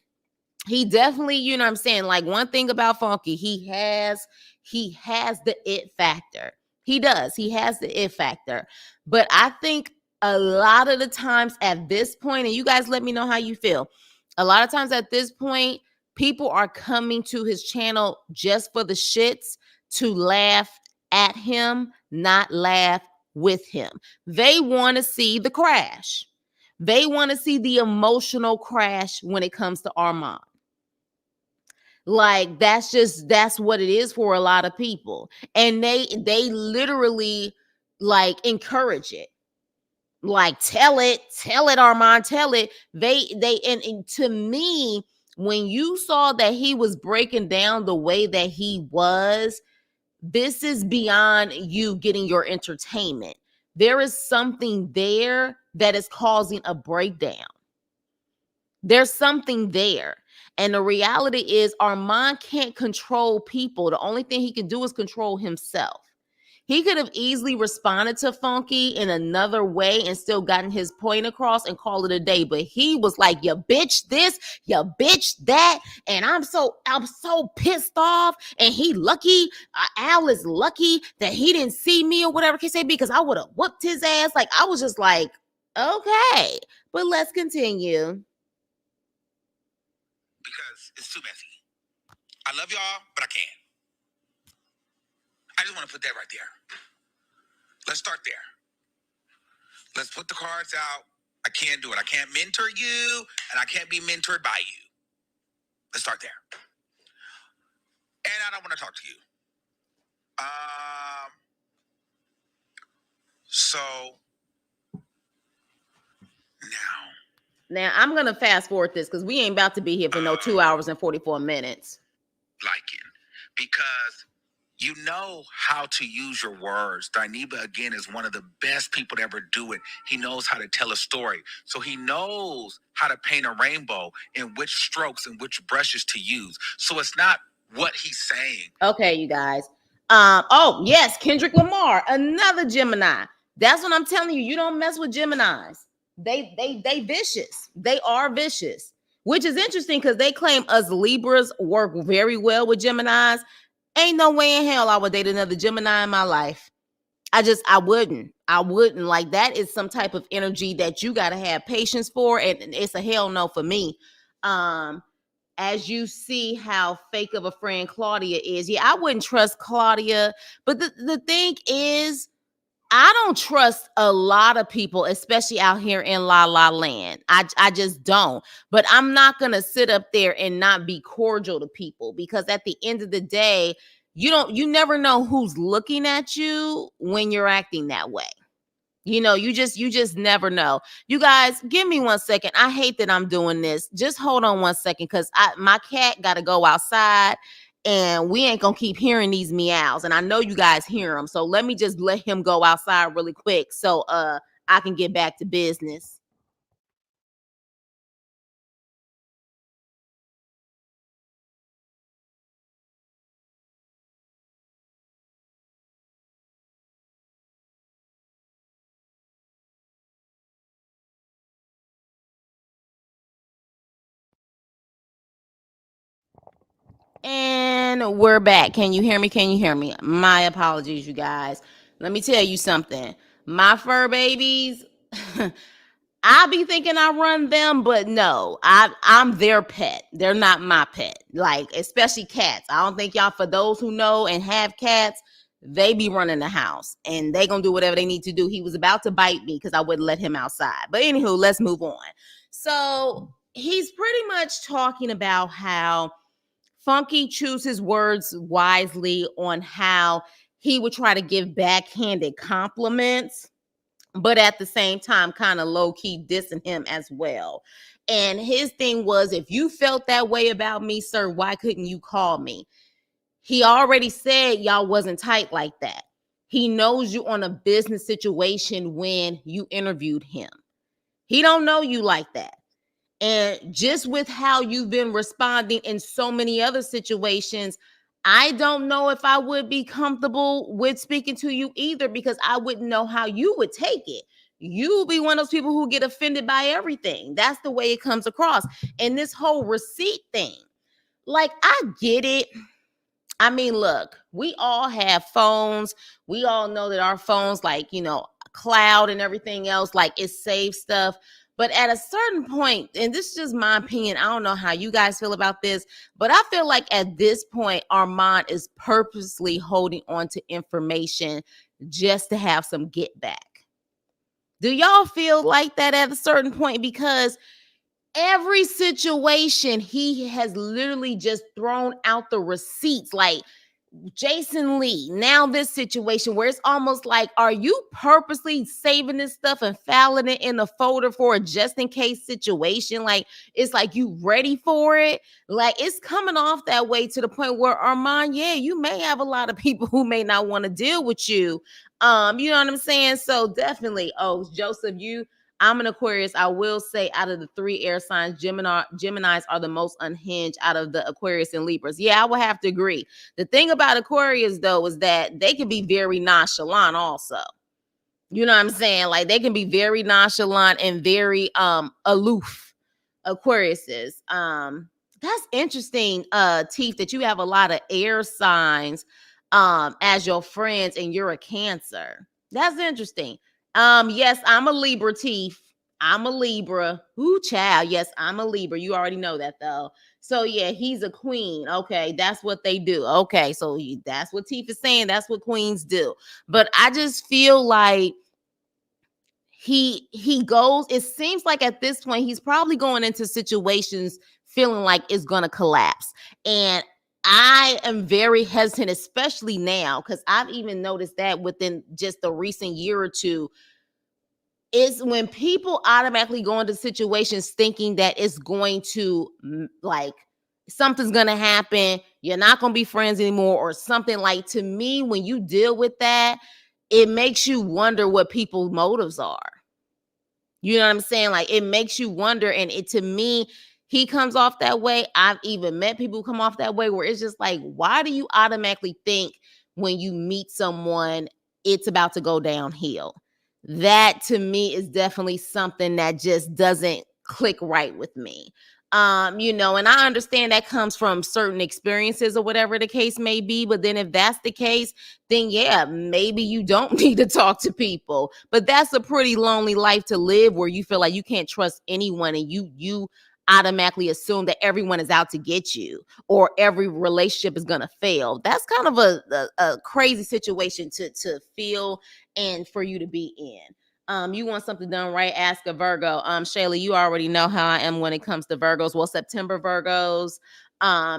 He definitely, you know what I'm saying? Like, one thing about Funky, he has the it factor. He does. He has the it factor. But I think a lot of the times at this point, and you guys let me know how you feel. A lot of times at this point, people are coming to his channel just for the shits, to laugh at him, not laugh with him. They want to see the crash. They want to see the emotional crash when it comes to Armon. Like, that's what it is for a lot of people. And they literally like encourage it. Like, tell it, Armon, tell it. And to me, when you saw that he was breaking down the way that he was, this is beyond you getting your entertainment. There is something there that is causing a breakdown. There's something there. And the reality is, Armon can't control people. The only thing he can do is control himself. He could have easily responded to Funky in another way and still gotten his point across and call it a day. But he was like, "You bitch this, you bitch that," and I'm so pissed off. And he lucky, Al is lucky that he didn't see me or whatever can say, because I would have whooped his ass. Like, I was just like, okay, but let's continue. Because it's too messy. I love y'all, but I can't. I just want to put that right there. Let's start there. Let's put the cards out. I can't do it. I can't mentor you, and I can't be mentored by you. Let's start there. And I don't want to talk to you. So Now I'm gonna fast forward this because we ain't about to be here for no 2 hours and 44 minutes. Liking, because you know how to use your words. Dineva, again, is one of the best people to ever do it. He knows how to tell a story. So he knows how to paint a rainbow and which strokes and which brushes to use. So it's not what he's saying. Okay, you guys. Oh, yes, Kendrick Lamar, another Gemini. That's what I'm telling you. You don't mess with Geminis. They vicious. They are vicious. Which is interesting because they claim us Libras work very well with Geminis. Ain't no way in hell I would date another Gemini in my life. I wouldn't. Like, that is some type of energy that you got to have patience for, and it's a hell no for me. As you see how fake of a friend Claudia is. Yeah, I wouldn't trust Claudia. But the thing is, I don't trust a lot of people, especially out here in La La Land. I just don't. But I'm not going to sit up there and not be cordial to people, because at the end of the day, you never know who's looking at you when you're acting that way. You just never know. You guys, give me 1 second. I hate that I'm doing this. Just hold on 1 second, because my cat got to go outside, and we ain't gonna keep hearing these meows. And I know you guys hear them, so let me just let him go outside really quick so I can get back to business. And we're back. Can you hear me? Can you hear me? My apologies, you guys. Let me tell you something. My fur babies, I be thinking I run them, but no, I'm their pet. They're not my pet. Like, especially cats. I don't think y'all, for those who know and have cats, they be running the house and they gonna do whatever they need to do. He was about to bite me because I wouldn't let him outside. But anywho, let's move on. So he's pretty much talking about how Funky chooses words wisely on how he would try to give backhanded compliments, but at the same time, kind of low key dissing him as well. And his thing was, if you felt that way about me, sir, why couldn't you call me? He already said y'all wasn't tight like that. He knows you on a business situation when you interviewed him. He don't know you like that. And just with how you've been responding in so many other situations, I don't know if I would be comfortable with speaking to you either, because I wouldn't know how you would take it. You'll be one of those people who get offended by everything. That's the way it comes across. And this whole receipt thing, like, I get it. I mean, look, we all have phones. We all know that our phones, like, cloud and everything else, like, it saves stuff. But at a certain point, and this is just my opinion, I don't know how you guys feel about this, but I feel like at this point, Armon is purposely holding on to information just to have some get back. Do y'all feel like that at a certain point? Because every situation, he has literally just thrown out the receipts. Like, Jason Lee, now this situation where it's almost like, are you purposely saving this stuff and filing it in a folder for a just in case situation? Like, it's like you ready for it. Like, it's coming off that way to the point where, Armon, yeah, you may have a lot of people who may not want to deal with you. You know what I'm saying? So definitely, oh, Joseph, I'm an Aquarius. I will say out of the 3 air signs, Geminis are the most unhinged out of the Aquarius and Libras. Yeah, I would have to agree. The thing about Aquarius, though, is that they can be very nonchalant also. You know what I'm saying? Like they can be very nonchalant and very aloof. Aquariuses. That's interesting, Teeth, that you have a lot of air signs as your friends and you're a Cancer. That's interesting. Yes, I'm a Libra, Teeth. I'm a Libra. Ooh, child. Yes, I'm a Libra. You already know that though. So yeah, he's a queen. Okay, that's what they do. Okay, so that's what Teeth is saying. That's what queens do. But I just feel like he goes, it seems like at this point he's probably going into situations feeling like it's going to collapse. And I am very hesitant, especially now, because I've even noticed that within just the recent year or two, is when people automatically go into situations thinking that it's going to like something's going to happen, you're not going to be friends anymore or something. Like, to me, when you deal with that, it makes you wonder what people's motives are. You know what I'm saying? Like, it makes you wonder. And it, to me, he comes off that way. I've even met people who come off that way, where it's just like, why do you automatically think when you meet someone, it's about to go downhill? That to me is definitely something that just doesn't click right with me. And I understand that comes from certain experiences or whatever the case may be. But then if that's the case, then yeah, maybe you don't need to talk to people. But that's a pretty lonely life to live, where you feel like you can't trust anyone and you automatically assume that everyone is out to get you or every relationship is going to fail. That's kind of a crazy situation to feel and for you to be in. You want something done right, ask a Virgo. Shayla, you already know how I am when it comes to Virgos. Well, September Virgos.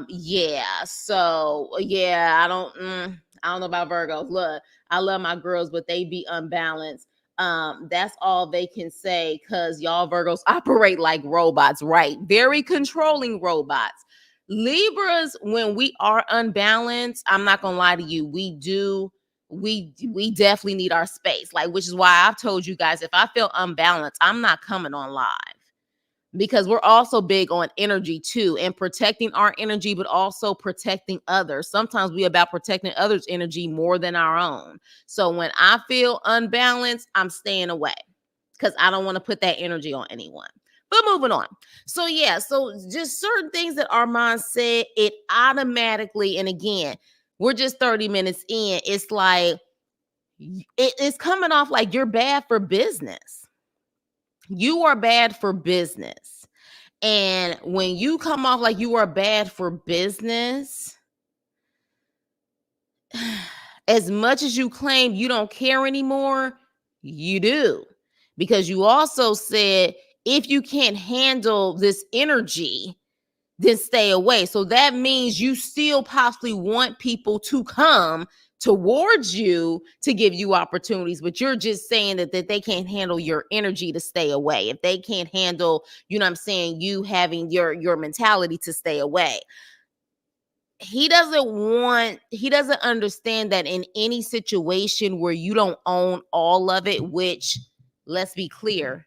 Yeah. So yeah, I don't know about Virgos. Look, I love my girls, but they be unbalanced. That's all they can say, because y'all Virgos operate like robots, right? Very controlling robots. Libras, when we are unbalanced, I'm not gonna lie to you, we definitely need our space. Like, which is why I've told you guys, if I feel unbalanced, I'm not coming on live, because we're also big on energy too, and protecting our energy, but also protecting others. Sometimes we about protecting others' energy more than our own. So when I feel unbalanced, I'm staying away, because I don't want to put that energy on anyone. But moving on. So yeah, so just certain things that Armon said, it automatically, and again, we're just 30 minutes in, it's like it's coming off like you're bad for business. You are bad for business. And when you come off like you are bad for business, as much as you claim you don't care anymore, you do. Because you also said, if you can't handle this energy, then stay away. So that means you still possibly want people to come towards you to give you opportunities, but you're just saying that they can't handle your energy, to stay away. If they can't handle, you know what I'm saying, you having your mentality, to stay away. He doesn't understand that in any situation where you don't own all of it, which, let's be clear,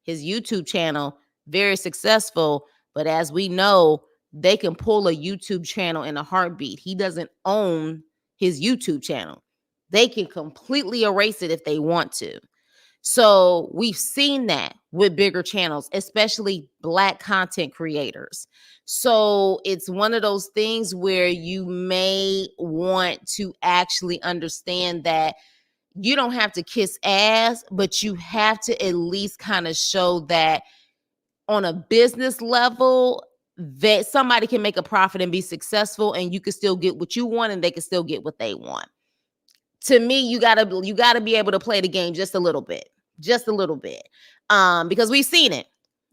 his YouTube channel, very successful, but as we know, they can pull a YouTube channel in a heartbeat. He doesn't own his YouTube channel. They can completely erase it if they want to. So we've seen that with bigger channels, especially Black content creators. So it's one of those things where you may want to actually understand that you don't have to kiss ass, but you have to at least kind of show that on a business level, that somebody can make a profit and be successful, and you can still get what you want and they can still get what they want. To me, you gotta be able to play the game just a little bit. Because we've seen it.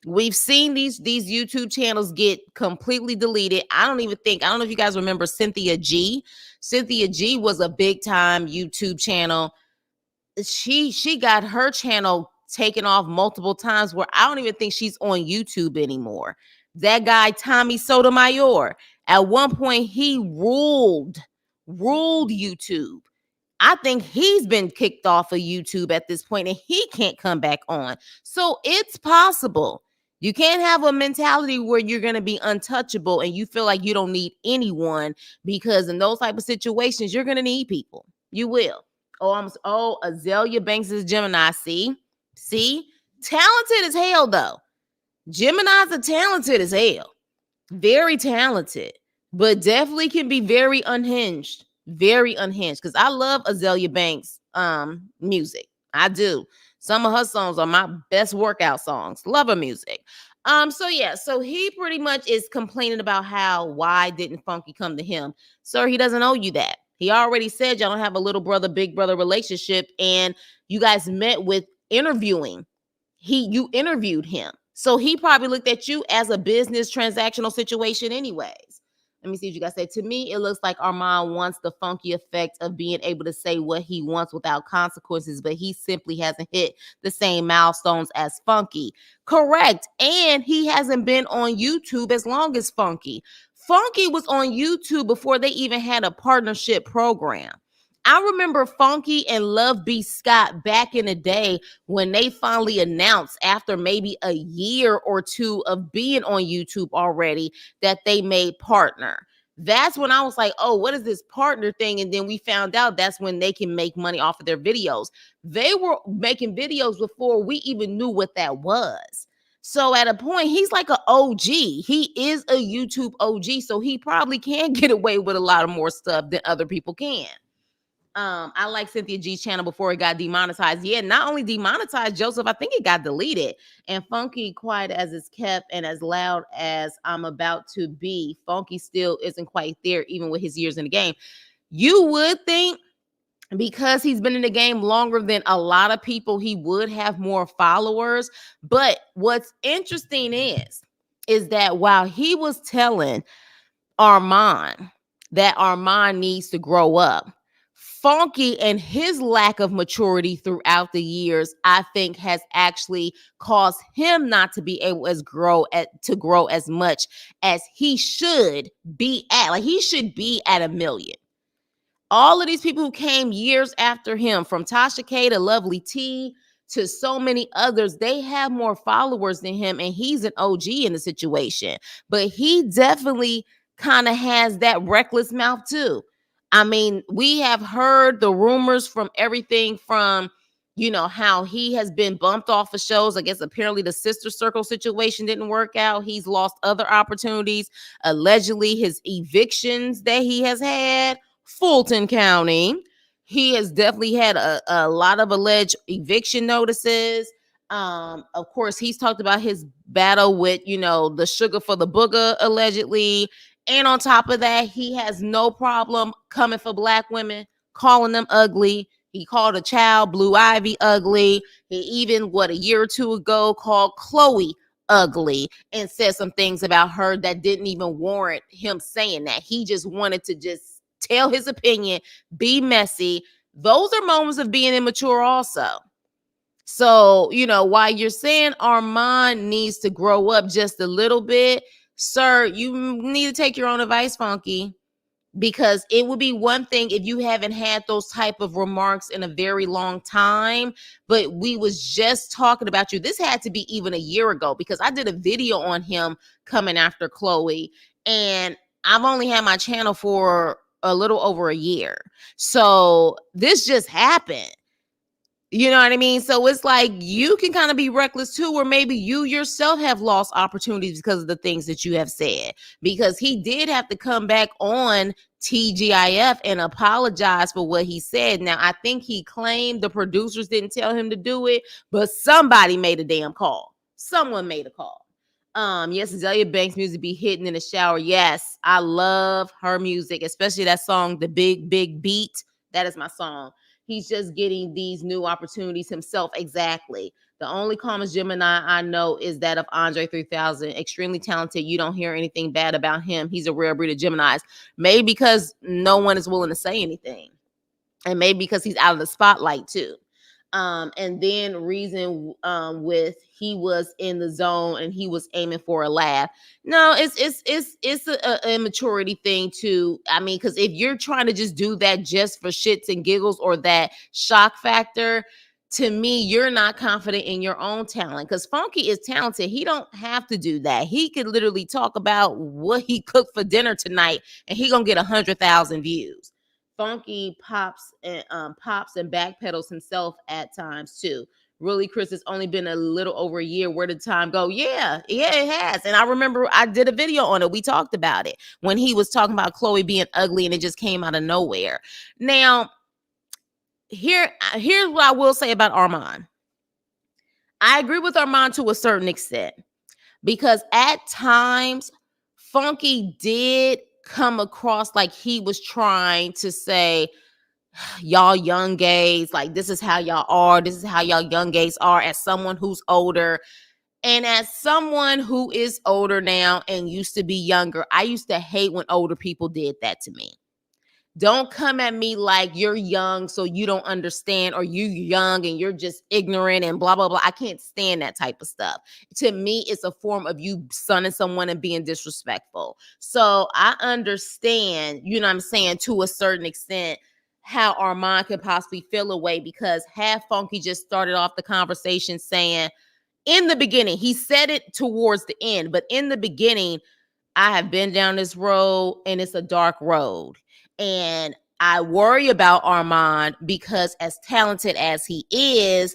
We've seen these YouTube channels get completely deleted. I don't know if you guys remember Cynthia G. Cynthia G was a big time YouTube channel. She got her channel taken off multiple times, where I don't even think she's on YouTube anymore. That guy, Tommy Sotomayor, at one point he ruled YouTube. I think he's been kicked off of YouTube at this point and he can't come back on. So it's possible. You can't have a mentality where you're going to be untouchable and you feel like you don't need anyone, because in those type of situations, you're going to need people. You will. Azalea Banks is Gemini. See, talented as hell though. Geminis are talented as hell. Very talented, but definitely can be very unhinged. Very unhinged. Because I love Azalea Banks' music. I do. Some of her songs are my best workout songs. Love her music. So he pretty much is complaining about why didn't Funky come to him? Sir, he doesn't owe you that. He already said y'all don't have a little brother, big brother relationship, and you guys met with interviewing. You interviewed him. So he probably looked at you as a business transactional situation anyways. Let me see what you guys say. To me, it looks like Armon wants the funky effect of being able to say what he wants without consequences, but he simply hasn't hit the same milestones as Funky. Correct. And he hasn't been on YouTube as long as Funky. Funky was on YouTube before they even had a partnership program. I remember Funky and Love B. Scott back in the day when they finally announced, after maybe a year or two of being on YouTube already, that they made partner. That's when I was like, oh, what is this partner thing? And then we found out that's when they can make money off of their videos. They were making videos before we even knew what that was. So at a point, he's like an OG. He is a YouTube OG. So he probably can get away with a lot of more stuff than other people can. I like Cynthia G's channel before it got demonetized. Yeah, not only demonetized, Joseph, I think it got deleted. And Funky, quiet as it's kept and as loud as I'm about to be, Funky still isn't quite there, even with his years in the game. You would think, because he's been in the game longer than a lot of people, he would have more followers. But what's interesting is that while he was telling Armon that Armon needs to grow up, Funky and his lack of maturity throughout the years, I think, has actually caused him not to be able to grow as much as he should be at. Like, he should be at 1 million. All of these people who came years after him, from Tasha K to Lovely T to so many others, they have more followers than him, and he's an OG in the situation. But he definitely kind of has that reckless mouth too. I mean, we have heard the rumors from everything from, how he has been bumped off of shows. I guess apparently the Sister Circle situation didn't work out. He's lost other opportunities. Allegedly, his evictions that he has had, Fulton County, he has definitely had a lot of alleged eviction notices. Of course, he's talked about his battle with, the sugar for the booger, allegedly. And on top of that, he has no problem coming for Black women, calling them ugly. He called a child, Blue Ivy, ugly. He even, a year or two ago, called Chloe ugly and said some things about her that didn't even warrant him saying that. He just wanted to just tell his opinion, be messy. Those are moments of being immature also. So, while you're saying Armon needs to grow up just a little bit, sir, you need to take your own advice, Funky, because it would be one thing if you haven't had those type of remarks in a very long time, but we was just talking about you. This had to be even a year ago, because I did a video on him coming after Chloe, and I've only had my channel for a little over a year. So this just happened. You know what I mean? So it's like you can kind of be reckless too, or maybe you yourself have lost opportunities because of the things that you have said. Because he did have to come back on TGIF and apologize for what he said. Now, I think he claimed the producers didn't tell him to do it, but somebody made a damn call. Someone made a call. Yes, Azalea Banks' music be hitting in the shower. Yes, I love her music, especially that song, The Big, Big Beat. That is my song. He's just getting these new opportunities himself. Exactly. The only common Gemini I know is that of Andre 3000. Extremely talented. You don't hear anything bad about him. He's a rare breed of Geminis. Maybe because no one is willing to say anything. And maybe because he's out of the spotlight too. And then reason with he was in the zone and he was aiming for a laugh. No, it's a immaturity thing too. I mean, because if you're trying to just do that just for shits and giggles or that shock factor, to me, you're not confident in your own talent. Because Funky is talented. He don't have to do that. He could literally talk about what he cooked for dinner tonight, and he gonna get 100,000 views. Funky pops and backpedals himself at times too. Really, Chris, it's only been a little over a year. Where did time go? Yeah, it has. And I remember I did a video on it. We talked about it when he was talking about Chloe being ugly, and it just came out of nowhere. Now, here's what I will say about Armon. I agree with Armon to a certain extent because at times Funky did come across like he was trying to say, y'all young gays, like this is how y'all are, this is how y'all young gays are, as someone who's older. And as someone who is older now and used to be younger, I used to hate when older people did that to me. Don't come at me like you're young so you don't understand, or you young and you're just ignorant and blah blah blah. I can't stand that type of stuff. To me, it's a form of you sunning someone and being disrespectful. So I understand, you know what I'm saying, to a certain extent, how Armon could possibly feel away, because half Funky just started off the conversation saying, in the beginning, he said it towards the end, but in the beginning, I have been down this road and it's a dark road. And I worry about Armon because, as talented as he is,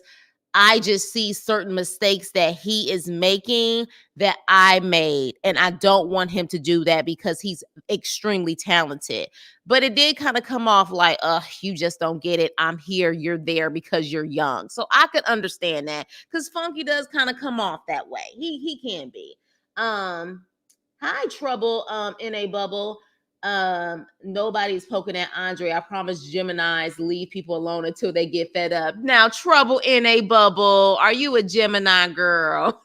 I just see certain mistakes that he is making that I made. And I don't want him to do that because he's extremely talented. But it did kind of come off like, you just don't get it. I'm here, you're there because you're young. So I could understand that, because Funky does kind of come off that way. He can be. Hi, Trouble, in a bubble. Nobody's poking at Andre. I promise Geminis leave people alone until they get fed up. Now, Trouble in a bubble. Are you a Gemini girl?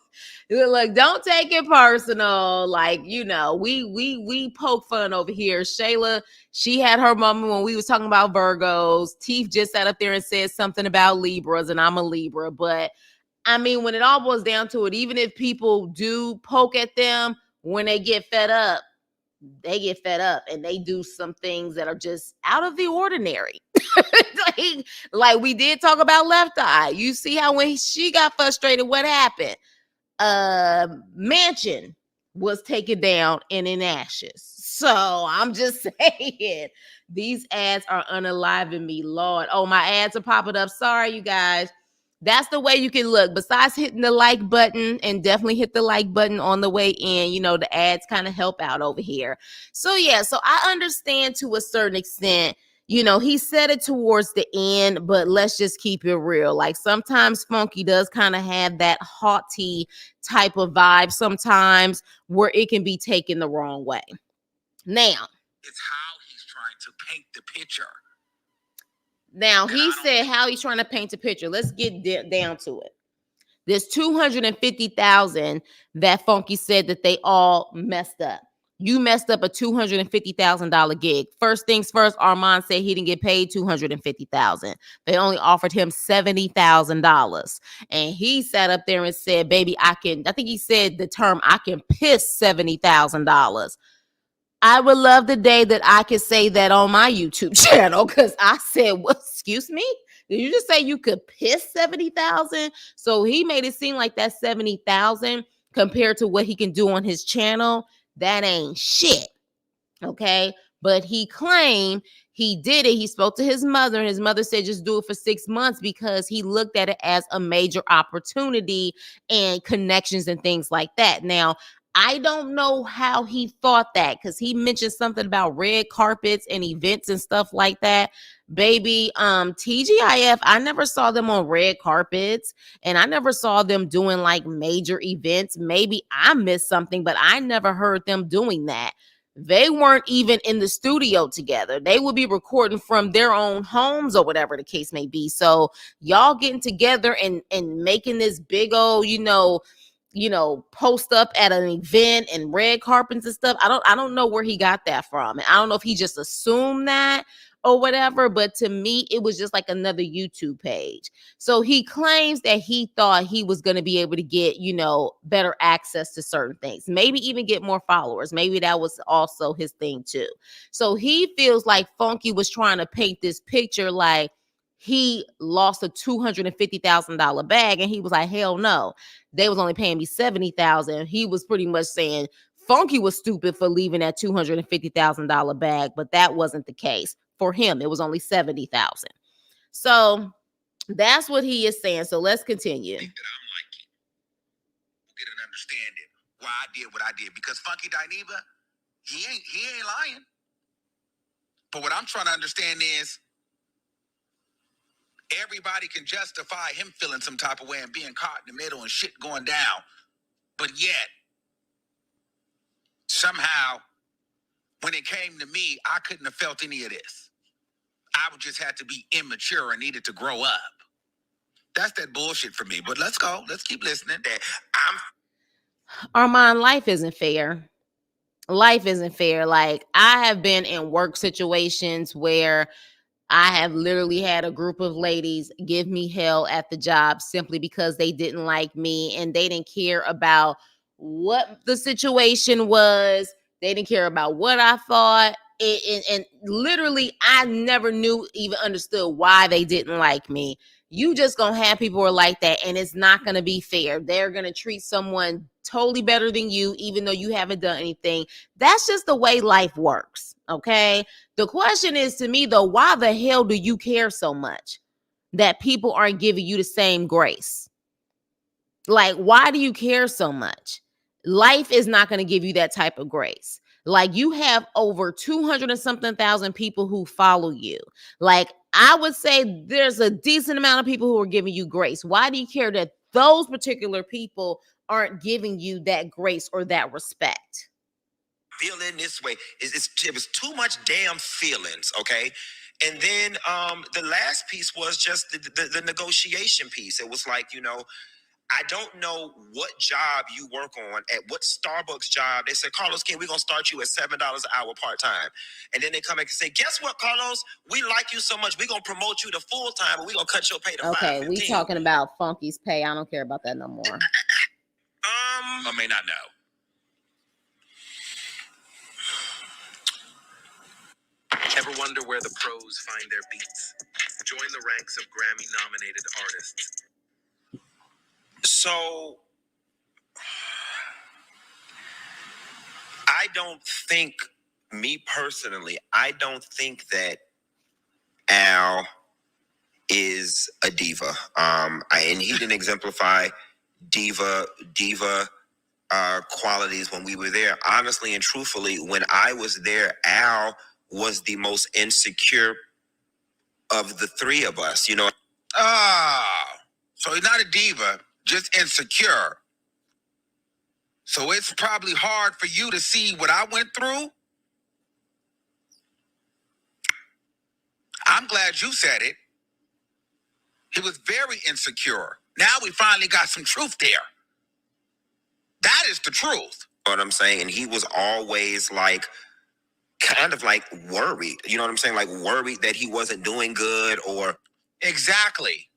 Look, don't take it personal. Like, you know, we poke fun over here. Shayla, she had her moment when we was talking about Virgos. Teeth just sat up there and said something about Libras, and I'm a Libra. But I mean, when it all boils down to it, even if people do poke at them, when they get fed up, they get fed up and they do some things that are just out of the ordinary. like we did talk about Left Eye. You see how when she got frustrated, what happened? Mansion was taken down and in ashes. So I'm just saying, these ads are unaliving me, Lord. Oh, my ads are popping up. Sorry, you guys. That's the way you can look. Besides hitting the like button, and definitely hit the like button on the way in, you know, the ads kind of help out over here. So yeah, so I understand to a certain extent, you know, he said it towards the end, but let's just keep it real. Like sometimes Funky does kind of have that haughty type of vibe sometimes, where it can be taken the wrong way. Now, It's how he's trying to paint the picture. Now, he said how he's trying to paint a picture. Let's get down to it. There's 250,000 that Funky said that they all messed up. You messed up a $250,000 gig. First things first, Armon said he didn't get paid $250,000. They only offered him $70,000. And he sat up there and said, baby, I think he said the term, I can piss $70,000. I would love the day that I could say that on my YouTube channel, because I said, what, excuse me? Did you just say you could piss 70,000? So he made it seem like that 70,000 compared to what he can do on his channel, that ain't shit. Okay. But he claimed he did it. He spoke to his mother, and his mother said just do it for 6 months, because he looked at it as a major opportunity and connections and things like that. Now, I don't know how he thought that, because he mentioned something about red carpets and events and stuff like that. Baby, TGIF, I never saw them on red carpets, and I never saw them doing like major events. Maybe I missed something, but I never heard them doing that. They weren't even in the studio together. They would be recording from their own homes or whatever the case may be. So y'all getting together and making this big old, you know, post up at an event and red carpets and stuff. I don't know where he got that from. And I don't know if he just assumed that or whatever, but to me, it was just like another YouTube page. So he claims that he thought he was going to be able to get, better access to certain things, maybe even get more followers. Maybe that was also his thing too. So he feels like Funky was trying to paint this picture like he lost a $250,000 bag, and he was like, hell no, they was only paying me $70,000. He was pretty much saying Funky was stupid for leaving that $250,000 bag, but that wasn't the case for him. It was only $70,000. So that's what he is saying. So let's continue. That I'm like it. We'll get an understanding why I did what I did, because Funky Dineva, he ain't lying. But what I'm trying to understand is, everybody can justify him feeling some type of way and being caught in the middle and shit going down. But yet, somehow, when it came to me, I couldn't have felt any of this. I would just have to be immature and needed to grow up. That's that bullshit for me. But let's go. Let's keep listening. Armon, life isn't fair. Life isn't fair. Like, I have been in work situations where I have literally had a group of ladies give me hell at the job simply because they didn't like me and they didn't care about what the situation was. They didn't care about what I thought. And literally, I never knew, even understood why they didn't like me. You just gonna have people who are like that, and it's not gonna be fair. They're gonna treat someone totally better than you, even though you haven't done anything. That's just the way life works, okay? The question is, to me, though, why the hell do you care so much that people aren't giving you the same grace? Like, why do you care so much? Life is not going to give you that type of grace. Like, you have over 200 and something thousand people who follow you. Like, I would say there's a decent amount of people who are giving you grace. Why do you care that those particular people aren't giving you that grace or that respect? Feeling this way. It was too much damn feelings, okay? And then the last piece was just the negotiation piece. It was like, I don't know what job you work on, at what Starbucks job. They said, Carlos King, we're going to start you at $7 an hour part-time. And then they come back and say, guess what, Carlos? We like you so much, we're going to promote you to full-time, but we're going to cut your pay to $5.15. Okay, we talking about Funky's pay. I don't care about that no more. I may not know. Ever wonder where the pros find their beats? Join the ranks of Grammy-nominated artists. So, I don't think, me personally, I don't think that Al is a diva. And he didn't exemplify diva qualities when we were there. Honestly and truthfully, when I was there, Al was the most insecure of the three of us. So he's not a diva, just insecure. So it's probably hard for you to see what I went through. I'm glad you said it. He was very insecure. Now we finally got some truth there. That is the truth. You know what I'm saying? And he was always like, kind of like worried. You know what I'm saying? Like worried that he wasn't doing good, or Exactly.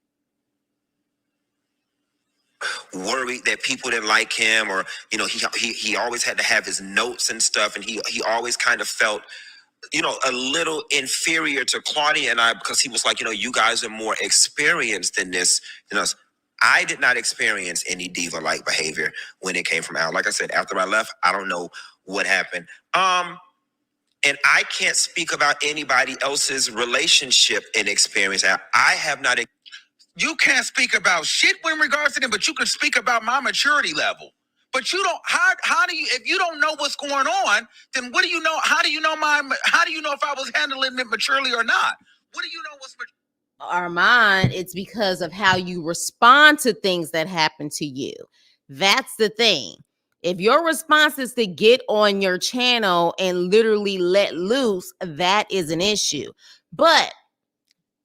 worried that people didn't like him, or he always had to have his notes and stuff, and he always kind of felt a little inferior to Claudia and I, because he was like, you guys are more experienced than this than us. I did not experience any diva-like behavior when it came from Al. Like I said, after I left, I don't know what happened. And I can't speak about anybody else's relationship and experience. I have not. You can't speak about shit in regards to them, but you can speak about my maturity level. But you don't. How do you? If you don't know what's going on, then what do you know? How do you know How do you know if I was handling it maturely or not? What do you know what's Armon, it's because of how you respond to things that happen to you. That's the thing. If your response is to get on your channel and literally let loose, that is an issue. But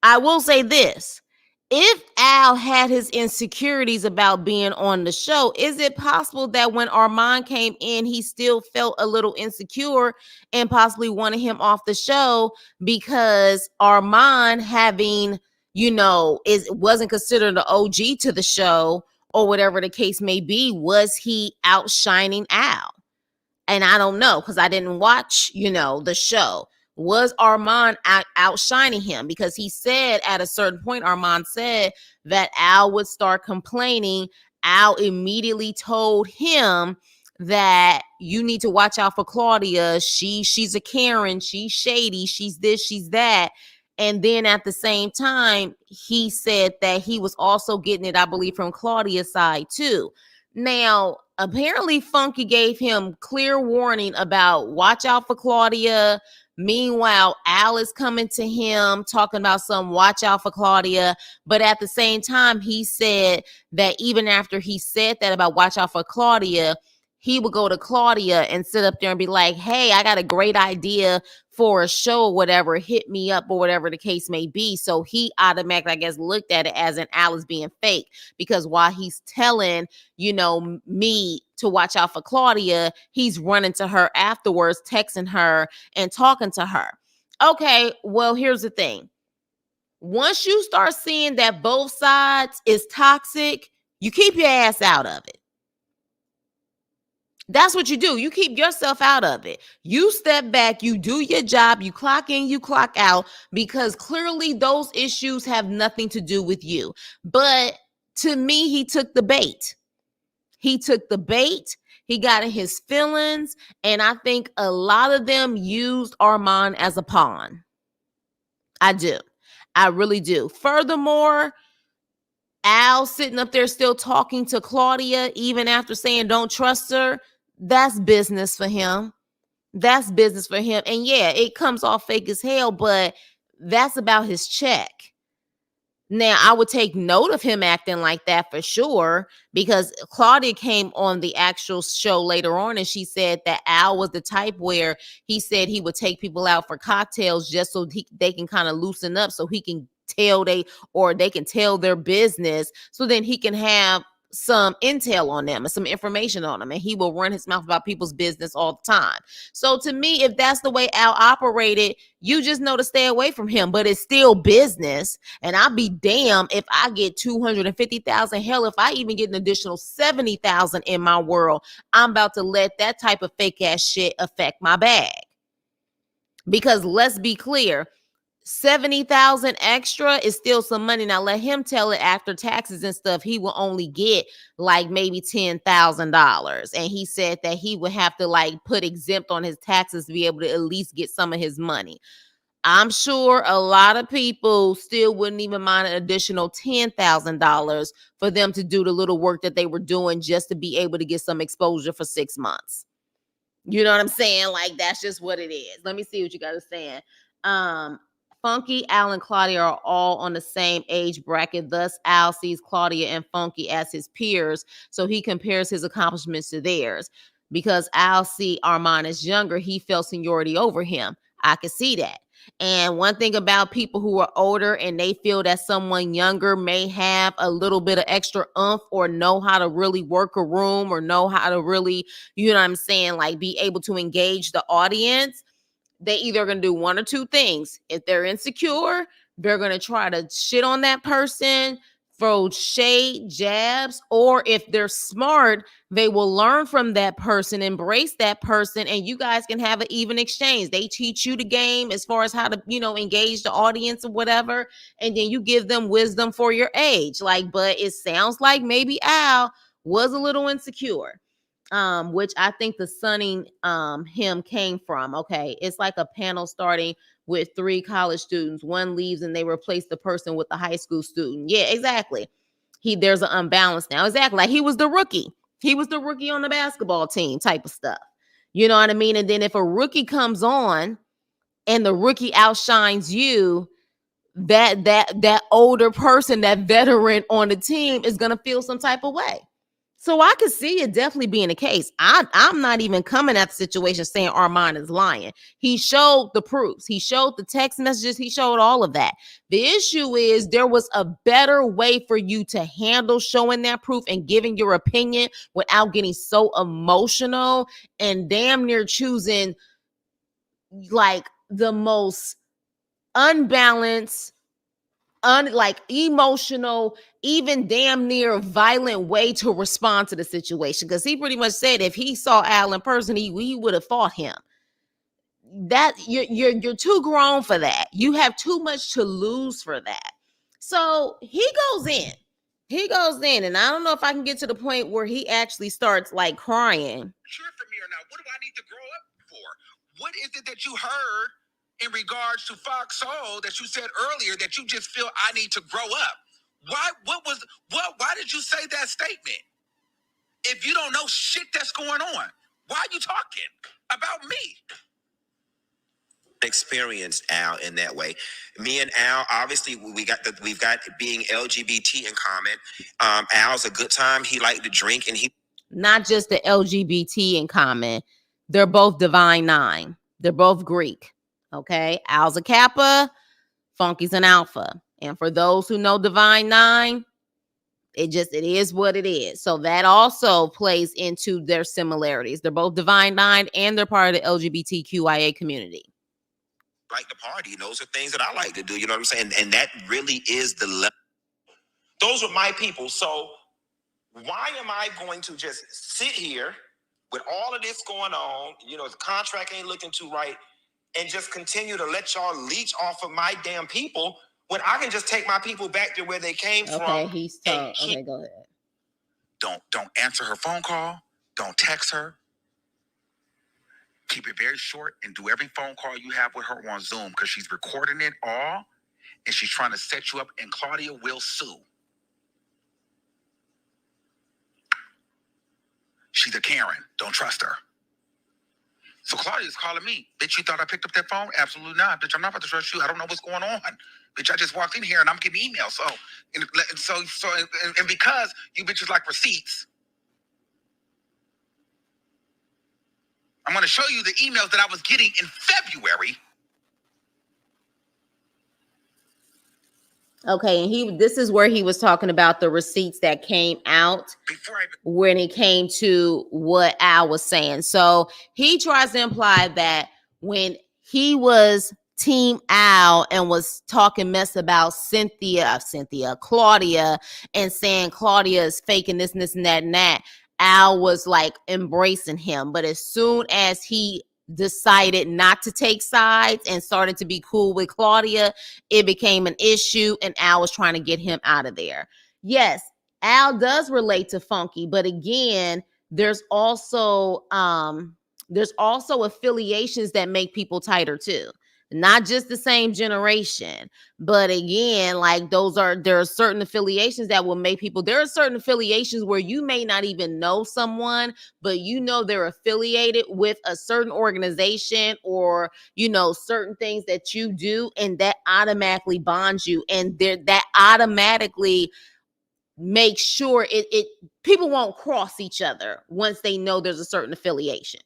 I will say this. if Al had his insecurities about being on the show, is it possible that when Armon came in, he still felt a little insecure and possibly wanted him off the show because Armon having, wasn't considered an OG to the show or whatever the case may be? Was he outshining Al? And I don't know because I didn't watch, the show. Was Armon outshining him? Because he said at a certain point, Armon said that Al would start complaining. Al immediately told him that you need to watch out for Claudia. She's a Karen. She's shady. She's this, she's that. And then at the same time, he said that he was also getting it, I believe, from Claudia's side too. Now, apparently Funky gave him clear warning about watch out for Claudia. Meanwhile, Al is coming to him talking about some watch out for Claudia. But at the same time, he said that even after he said that about watch out for Claudia, he would go to Claudia and sit up there and be like, hey, I got a great idea for a show or whatever, hit me up or whatever the case may be. So he automatically, I guess, looked at it as an Al is being fake, because while he's telling, me to watch out for Claudia, he's running to her afterwards, texting her and talking to her. Okay, well, here's the thing. Once you start seeing that both sides is toxic, you keep your ass out of it. That's what you do. You keep yourself out of it. You step back, you do your job, you clock in, you clock out, because clearly those issues have nothing to do with you. But to me, he took the bait. He took the bait. He got in his feelings. And I think a lot of them used Armon as a pawn. I do. I really do. Furthermore, Al sitting up there still talking to Claudia, even after saying don't trust her. That's business for him. That's business for him. And yeah, it comes off fake as hell, but that's about his check. Now, I would take note of him acting like that for sure, because Claudia came on the actual show later on and she said that Al was the type where he said he would take people out for cocktails just so they can kind of loosen up, so he can they can tell their business, so then he can have some intel on them and some information on them, and he will run his mouth about people's business all the time. So to me, if that's the way Al operated, you just know to stay away from him. But it's still business, and I'll be damned if I get 250,000. Hell, if I even get an additional 70,000 in my world, I'm about to let that type of fake ass shit affect my bag. Because let's be clear, 70,000 extra is still some money. Now let him tell it after taxes and stuff, he will only get like maybe $10,000. And he said that he would have to like put exempt on his taxes to be able to at least get some of his money. I'm sure a lot of people still wouldn't even mind an additional $10,000 for them to do the little work that they were doing just to be able to get some exposure for 6 months. You know what I'm saying? Like, that's just what it is. Let me see what you guys are saying. Funky, Al, and Claudia are all on the same age bracket. Thus, Al sees Claudia and Funky as his peers, so he compares his accomplishments to theirs. Because Al see Armon as younger, he felt seniority over him. I can see that. And one thing about people who are older and they feel that someone younger may have a little bit of extra oomph or know how to really work a room or know how to really, you know what I'm saying, like be able to engage the audience, they either going to do one or two things. If they're insecure, they're going to try to shit on that person, throw shade, jabs, or if they're smart, they will learn from that person, embrace that person, and you guys can have an even exchange. They teach you the game as far as how to, engage the audience or whatever, and then you give them wisdom for your age. But it sounds like maybe Al was a little insecure. Which I think the sunning him came from. Okay, it's like a panel starting with 3 college students. One leaves and they replace the person with the high school student. Yeah, exactly. There's an unbalance now. Exactly. Like he was the rookie. He was the rookie on the basketball team type of stuff. You know what I mean? And then if a rookie comes on and the rookie outshines you, that older person, that veteran on the team is gonna feel some type of way. So I could see it definitely being the case. I'm not even coming at the situation saying Armon is lying. He showed the proofs. He showed the text messages. He showed all of that. The issue is there was a better way for you to handle showing that proof and giving your opinion without getting so emotional and damn near choosing like the most unbalanced, like emotional, even damn near violent way to respond to the situation. Because he pretty much said if he saw Al in person, he would have fought him. That you're too grown for that. You have too much to lose for that. So he goes in. He goes in, and I don't know if I can get to the point where he actually starts like crying. Sure for me or not? What do I need to grow up for? What is it that you heard in regards to Fox Soul that you said earlier that you just feel I need to grow up? Why did you say that statement? If you don't know shit that's going on, why are you talking about me? Experienced Al in that way. Me and Al, obviously, we've got being LGBT in common. Al's a good time. He liked to drink, and he not just the LGBT in common. They're both Divine Nine. They're both Greek. Okay, Al's a Kappa, Funky's an Alpha. And for those who know Divine Nine, it is what it is. So that also plays into their similarities. They're both Divine Nine and they're part of the LGBTQIA community. like the party. And those are things that I like to do. You know what I'm saying? And that really is the level. Those are my people. So why am I going to just sit here with all of this going on? You know, the contract ain't looking too right, and just continue to let y'all leech off of my damn people when I can just take my people back to where they came from. Okay, he's told. Okay, go ahead. Don't answer her phone call. Don't text her. Keep it very short and do every phone call you have with her on Zoom because she's recording it all and she's trying to set you up, and Claudia will sue. She's a Karen. Don't trust her. So Claudia's calling me. Bitch, you thought I picked up that phone? Absolutely not. Bitch, I'm not about to trust you. I don't know what's going on. Bitch, I just walked in here and I'm getting emails. And because you bitches like receipts, I'm going to show you the emails that I was getting in February. Okay, and this is where he was talking about the receipts that came out when it came to what Al was saying. So he tries to imply that when he was Team Al and was talking mess about Claudia, and saying Claudia is faking this and this and that and that, Al was like embracing him. But as soon as he decided not to take sides and started to be cool with Claudia, it became an issue and Al was trying to get him out of there. Yes, Al does relate to Funky, but again, there's also affiliations that make people tighter too. Not just the same generation, but again, like there are certain affiliations that will make people, there are certain affiliations where you may not even know someone, but you know they're affiliated with a certain organization or, you know, certain things that you do, and that automatically bonds you, and that automatically makes sure it people won't cross each other once they know there's a certain affiliation.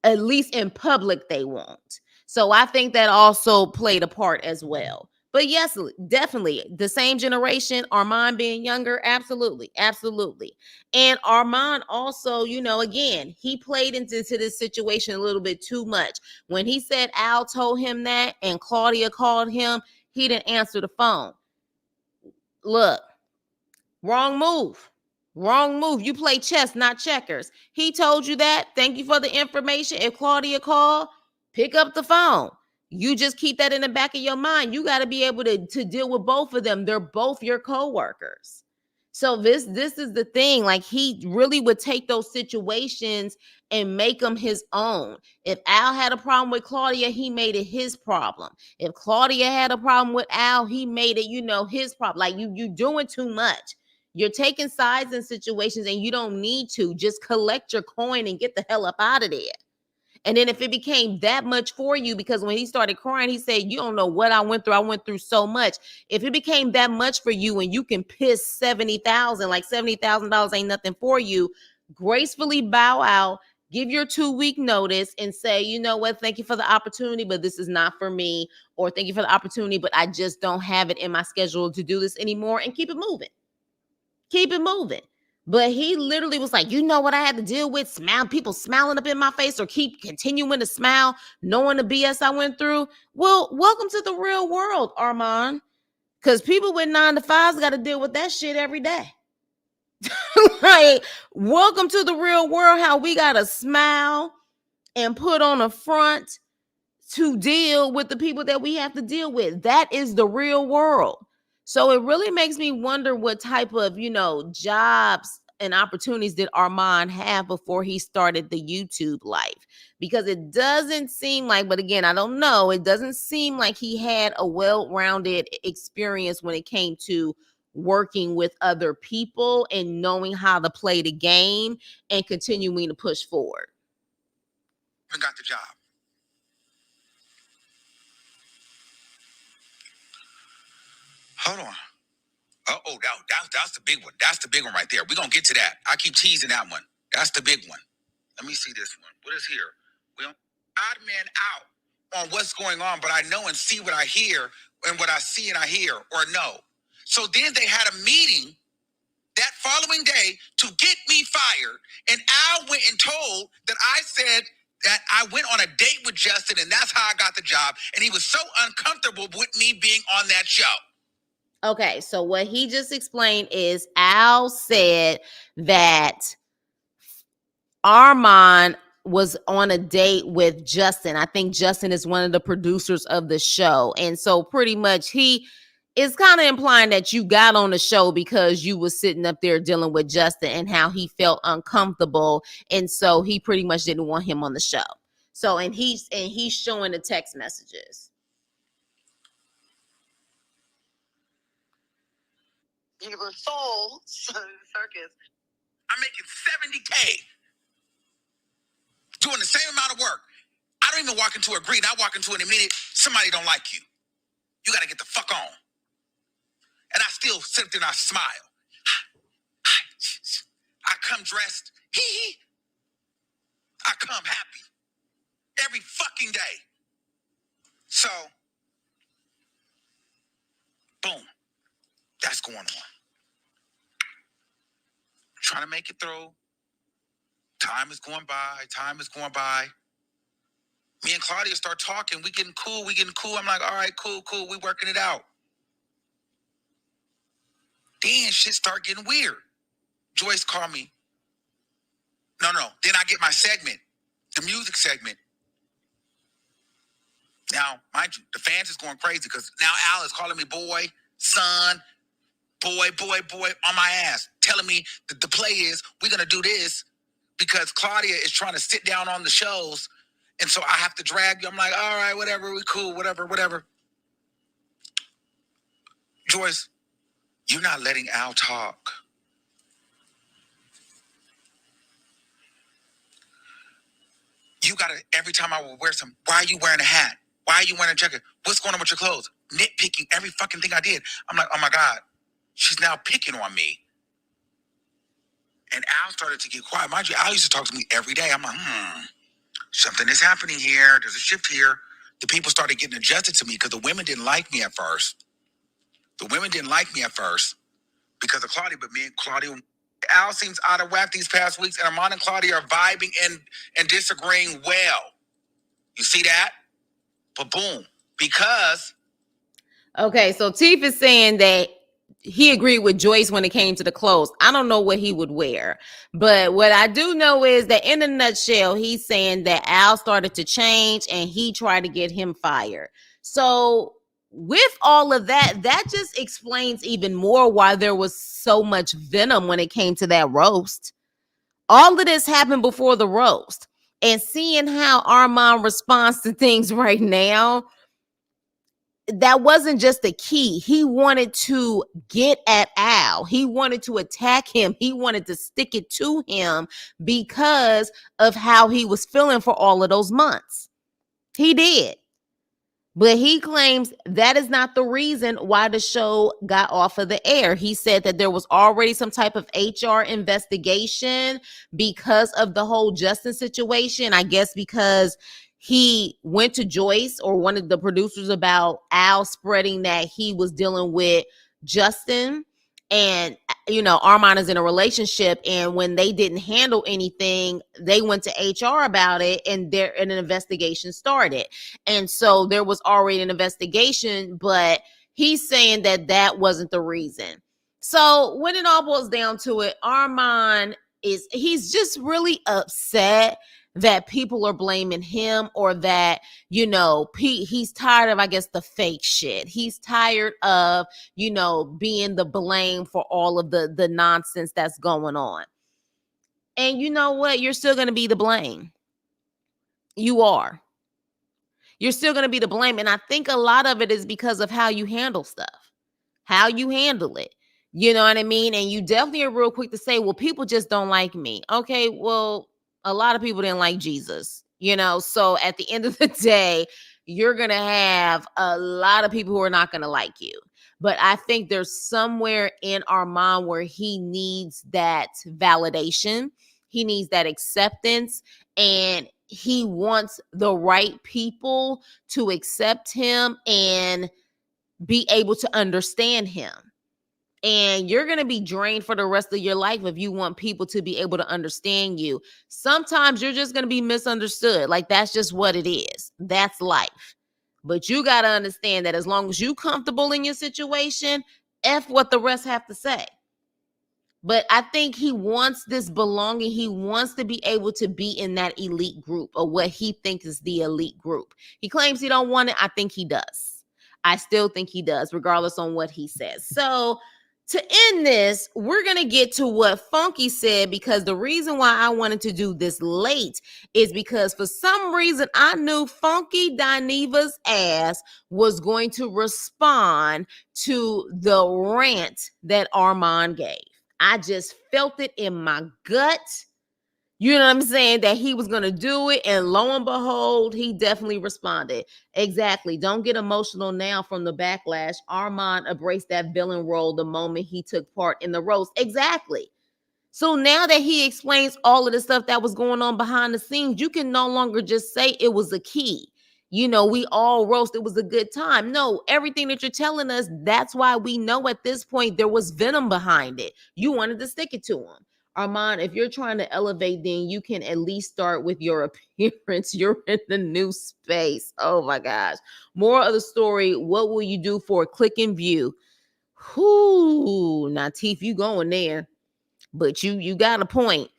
At least in public, they won't. So I think that also played a part as well. But yes, definitely the same generation, Armon being younger, absolutely, absolutely. And Armon also, you know, again, he played into this situation a little bit too much. When he said Al told him that and Claudia called him, he didn't answer the phone. Look, wrong move. Wrong move. You play chess, not checkers. He told you that. Thank you for the information. If Claudia called, pick up the phone. You just keep that in the back of your mind. You got to be able to deal with both of them. They're both your coworkers. So this is the thing. Like, he really would take those situations and make them his own. If Al had a problem with Claudia, he made it his problem. If Claudia had a problem with Al, he made it, you know, his problem. Like, you doing too much. You're taking sides in situations and you don't need to. Just collect your coin and get the hell up out of there. And then if it became that much for you, because when he started crying, he said, you don't know what I went through. I went through so much. If it became that much for you and you can piss 70,000, like $70,000 ain't nothing for you, gracefully bow out, give your 2-week notice and say, you know what, thank you for the opportunity, but this is not for me. Or thank you for the opportunity, but I just don't have it in my schedule to do this anymore, and keep it moving. Keep it moving. But he literally was like, you know what I had to deal with? People smiling up in my face, or keep continuing to smile, knowing the BS I went through. Well, welcome to the real world, Armon. Because people with 9-to-5s got to deal with that shit every day. Like, welcome to the real world, how we got to smile and put on a front to deal with the people that we have to deal with. That is the real world. So it really makes me wonder what type of, jobs and opportunities did Armon have before he started the YouTube life? Because it doesn't seem like, but again, I don't know, it doesn't seem like he had a well-rounded experience when it came to working with other people and knowing how to play the game and continuing to push forward. Even got the job. Hold on. That's the big one. That's the big one right there. We're going to get to that. I keep teasing that one. That's the big one. Let me see this one. What is here? Well, odd man out on what's going on, but I know and see what I hear, and what I see and I hear or know. So then they had a meeting that following day to get me fired, and Al went and told that I said that I went on a date with Justin, and that's how I got the job, and he was so uncomfortable with me being on that show. Okay, so what he just explained is Al said that Armon was on a date with Justin. I think Justin is one of the producers of the show. And so pretty much he is kind of implying that you got on the show because you was sitting up there dealing with Justin and how he felt uncomfortable. And so he pretty much didn't want him on the show. So and he's showing the text messages. Universal Circus. I'm making $70K doing the same amount of work. I don't even walk into a greet. I walk into it in a minute. Somebody don't like you. You got to get the fuck on. And I still sit there and I smile. I come dressed. I come happy. Every fucking day. So, boom. That's going on. Trying to make it through. Time is going by. Me and Claudia start talking. We getting cool. I'm like, all right, cool. We working it out. Then shit start getting weird. Joyce called me. No. Then I get my segment, the music segment. Now, mind you, the fans is going crazy because now Al is calling me boy, son, boy on my ass, telling me that the play is we're going to do this because Claudia is trying to sit down on the shows. And so I have to drag you. I'm like, all right, whatever, we cool, whatever. Joyce, you're not letting Al talk. You gotta, every time I will wear some, why are you wearing a hat? Why are you wearing a jacket? What's going on with your clothes? Nitpicking every fucking thing I did. I'm like, oh my God, she's now picking on me. And Al started to get quiet. Mind you, Al used to talk to me every day. I'm like, something is happening here. There's a shift here. The people started getting adjusted to me because the women didn't like me at first. Because of Claudia, but me and Claudia, Al seems out of whack these past weeks, and Armon and Claudia are vibing and disagreeing well. You see that? But boom, because... Okay, so Teef is saying that he agreed with Joyce when it came to the clothes. I don't know what he would wear, but what I do know is that in a nutshell, he's saying that Al started to change and he tried to get him fired. So with all of that, that just explains even more why there was so much venom when it came to that roast. All of this happened before the roast. And seeing how Armon responds to things right now, that wasn't just the key. He wanted to get at Al. He wanted to attack him. He wanted to stick it to him because of how he was feeling for all of those months. He did. But he claims that is not the reason why the show got off of the air. He said that there was already some type of HR investigation because of the whole Justin situation. I guess because he went to Joyce or one of the producers about Al spreading that he was dealing with Justin. And, Armon is in a relationship. And when they didn't handle anything, they went to HR about it and an investigation started. And so there was already an investigation, but he's saying that wasn't the reason. So when it all boils down to it, Armon he's just really upset that people are blaming him, or that, he's tired of, I guess, the fake shit. He's tired of, being the blame for all of the nonsense that's going on. And you know what? You're still going to be the blame. You are. You're still going to be to blame. And I think a lot of it is because of how you handle stuff, how you handle it. You know what I mean? And you definitely are real quick to say, well, people just don't like me. Okay, well, a lot of people didn't like Jesus, So at the end of the day, you're going to have a lot of people who are not going to like you. But I think there's somewhere in Armon where he needs that validation. He needs that acceptance. And he wants the right people to accept him and be able to understand him. And you're going to be drained for the rest of your life if you want people to be able to understand you. Sometimes you're just going to be misunderstood. Like, that's just what it is. That's life. But you got to understand that as long as you're comfortable in your situation, F what the rest have to say. But I think he wants this belonging. He wants to be able to be in that elite group, or what he thinks is the elite group. He claims he don't want it. I think he does. I still think he does, regardless on what he says. So to end this, we're going to get to what Funky said, because the reason why I wanted to do this late is because for some reason I knew Funky Dineva's ass was going to respond to the rant that Armon gave. I just felt it in my gut. You know what I'm saying? That he was going to do it. And lo and behold, he definitely responded. Exactly. Don't get emotional now from the backlash. Armon embraced that villain role the moment he took part in the roast. Exactly. So now that he explains all of the stuff that was going on behind the scenes, you can no longer just say it was a key. We all roast. It was a good time. No, everything that you're telling us, that's why we know at this point there was venom behind it. You wanted to stick it to him. Armon, if you're trying to elevate, then you can at least start with your appearance. You're in the new space. Oh my gosh. More of the story. What will you do for a click and view? Whoo, now Teeth, you going there. But you got a point.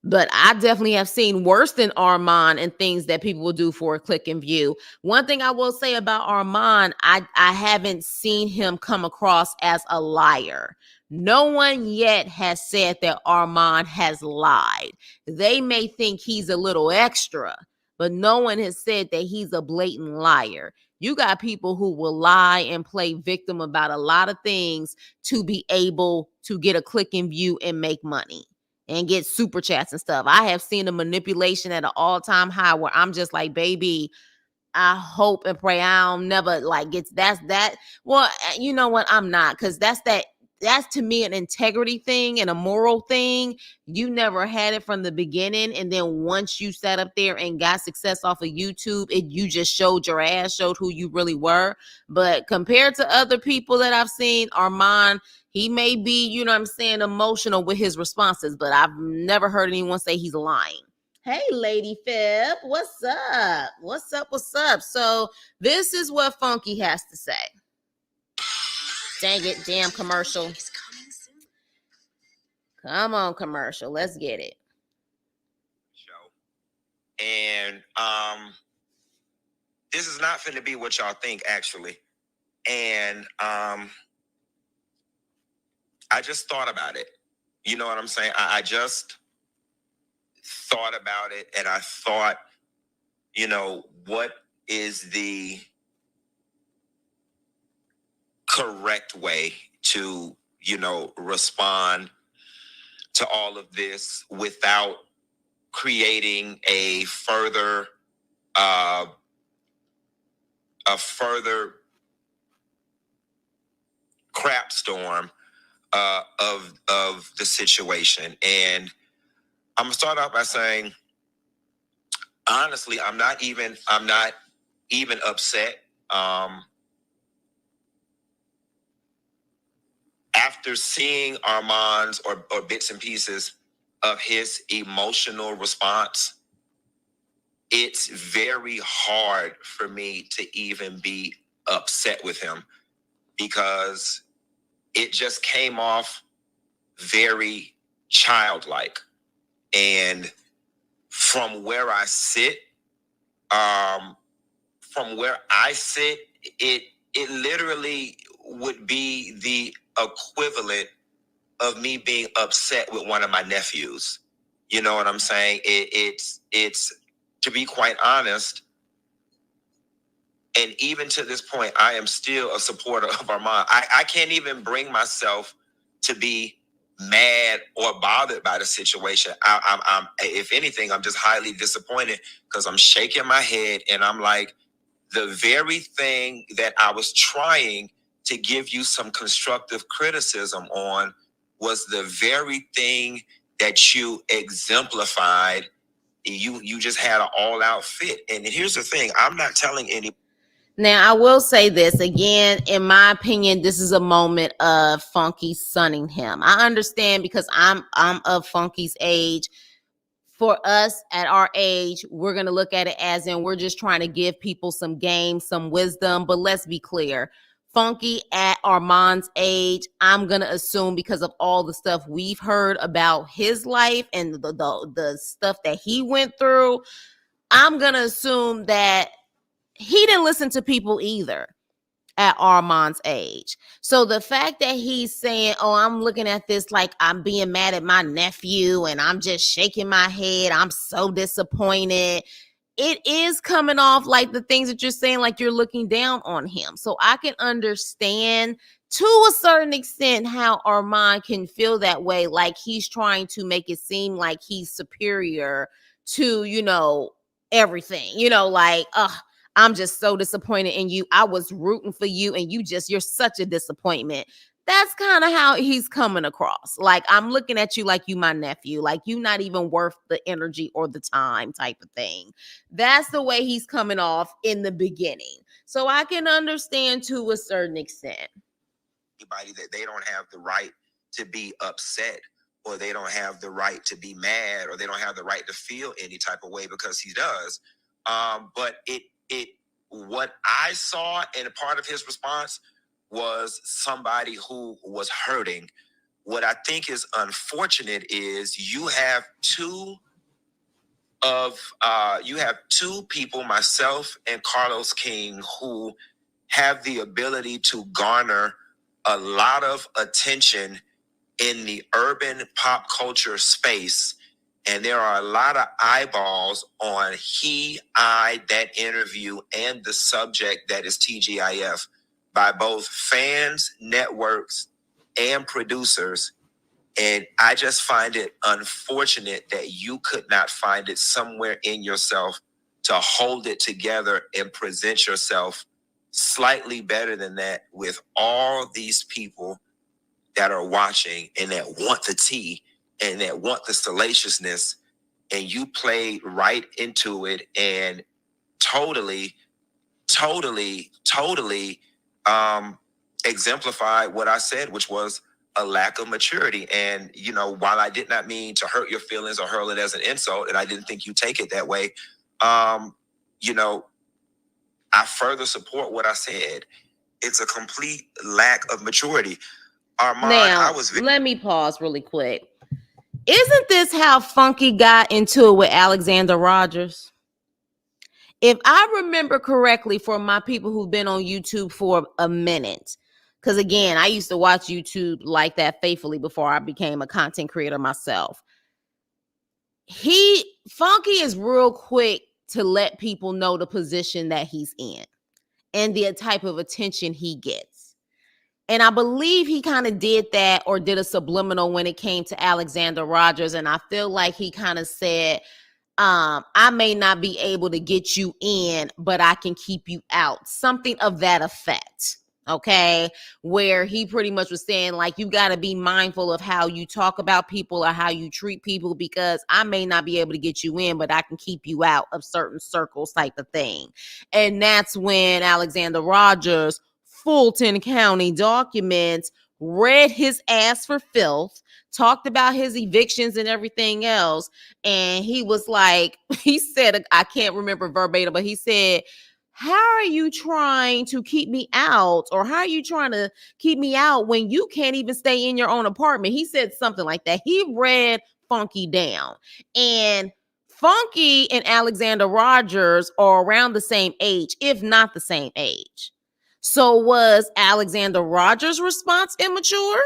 But I definitely have seen worse than Armon and things that people will do for a click and view. One thing I will say about Armon, I haven't seen him come across as a liar. No one yet has said that Armon has lied. They may think he's a little extra, but no one has said that he's a blatant liar. You got people who will lie and play victim about a lot of things to be able to get a click and view and make money and get super chats and stuff. I have seen the manipulation at an all-time high where I'm just like, baby, I hope and pray I don't never get that. Well, you know what? I'm not, because that's to me an integrity thing and a moral thing. You never had it from the beginning, and then once you sat up there and got success off of YouTube, you just showed your ass, showed who you really were. But compared to other people that I've seen, Armon, he may be, you know what I'm saying, emotional with his responses, but I've never heard anyone say he's lying. Hey, Lady Fib, what's up? What's up? What's up? So this is what Funky has to say. Dang it, damn commercial. Come on, commercial. Let's get it. And this is not finna be what y'all think, actually. And I just thought about it. You know what I'm saying? I just thought about it, and I thought, what is the correct way to, respond to all of this without creating uh, a further crap storm of the situation. And I'm gonna start out by saying, honestly, I'm not even upset. After seeing Armand's or bits and pieces of his emotional response, it's very hard for me to even be upset with him because it just came off very childlike. And from where I sit, um, it literally would be the equivalent of me being upset with one of my nephews. You know what I'm saying? It's to be quite honest, and even to this point, I am still a supporter of Armand. I can't even bring myself to be mad or bothered by the situation. I'm if anything, I'm just highly disappointed because I'm shaking my head and I'm like, the very thing that I was trying to give you some constructive criticism on was the very thing that you exemplified. You just had an all-out fit. And here's the thing, I'm not telling any. Now, I will say this again, in my opinion, this is a moment of Funky sunning him. I understand because I'm of Funky's age. For us at our age, we're going to look at it as in we're just trying to give people some game, some wisdom. But let's be clear. Funky at Armand's age, I'm going to assume because of all the stuff we've heard about his life and the stuff that he went through, I'm going to assume that he didn't listen to people either at Armand's age. So the fact that he's saying, oh, I'm looking at this like I'm being mad at my nephew and I'm just shaking my head, I'm so disappointed, it is coming off like the things that you're saying, like you're looking down on him. So I can understand to a certain extent how Armand can feel that way, like he's trying to make it seem like he's superior to, everything, like, I'm just so disappointed in you. I was rooting for you and you're such a disappointment. That's kind of how he's coming across. Like, I'm looking at you like you my nephew, like you not even worth the energy or the time type of thing. That's the way he's coming off in the beginning. So I can understand to a certain extent. Anybody that they don't have the right to be upset, or they don't have the right to be mad, or they don't have the right to feel any type of way, because he does. But what I saw in a part of his response was somebody who was hurting. What I think is unfortunate is you have two people, myself and Carlos King, who have the ability to garner a lot of attention in the urban pop culture space. And there are a lot of eyeballs on that interview and the subject that is TGIF by both fans, networks, and producers. And I just find it unfortunate that you could not find it somewhere in yourself to hold it together and present yourself slightly better than that with all these people that are watching and that want the tea and that want the salaciousness. And you played right into it and totally exemplified what I said, which was a lack of maturity. And, while I did not mean to hurt your feelings or hurl it as an insult, and I didn't think you take it that way, I further support what I said. It's a complete lack of maturity. Armand, now, let me pause really quick. Isn't this how Funky got into it with Alexander Rogers? If I remember correctly, for my people who've been on YouTube for a minute, because again, I used to watch YouTube like that faithfully before I became a content creator myself. Funky is real quick to let people know the position that he's in and the type of attention he gets. And I believe he kind of did that or did a subliminal when it came to Alexander Rogers. And I feel like he kind of said, I may not be able to get you in, but I can keep you out. Something of that effect. Okay. Where he pretty much was saying, like, you got to be mindful of how you talk about people or how you treat people, because I may not be able to get you in, but I can keep you out of certain circles, type of thing. And that's when Alexander Rogers, Fulton County documents, read his ass for filth, talked about his evictions and everything else. And he was like, he said, I can't remember verbatim, but he said, how are you trying to keep me out? Or how are you trying to keep me out when you can't even stay in your own apartment? He said something like that. He read Funky down. And Funky and Alexander Rogers are around the same age, if not the same age. So was Alexander Rogers' response immature?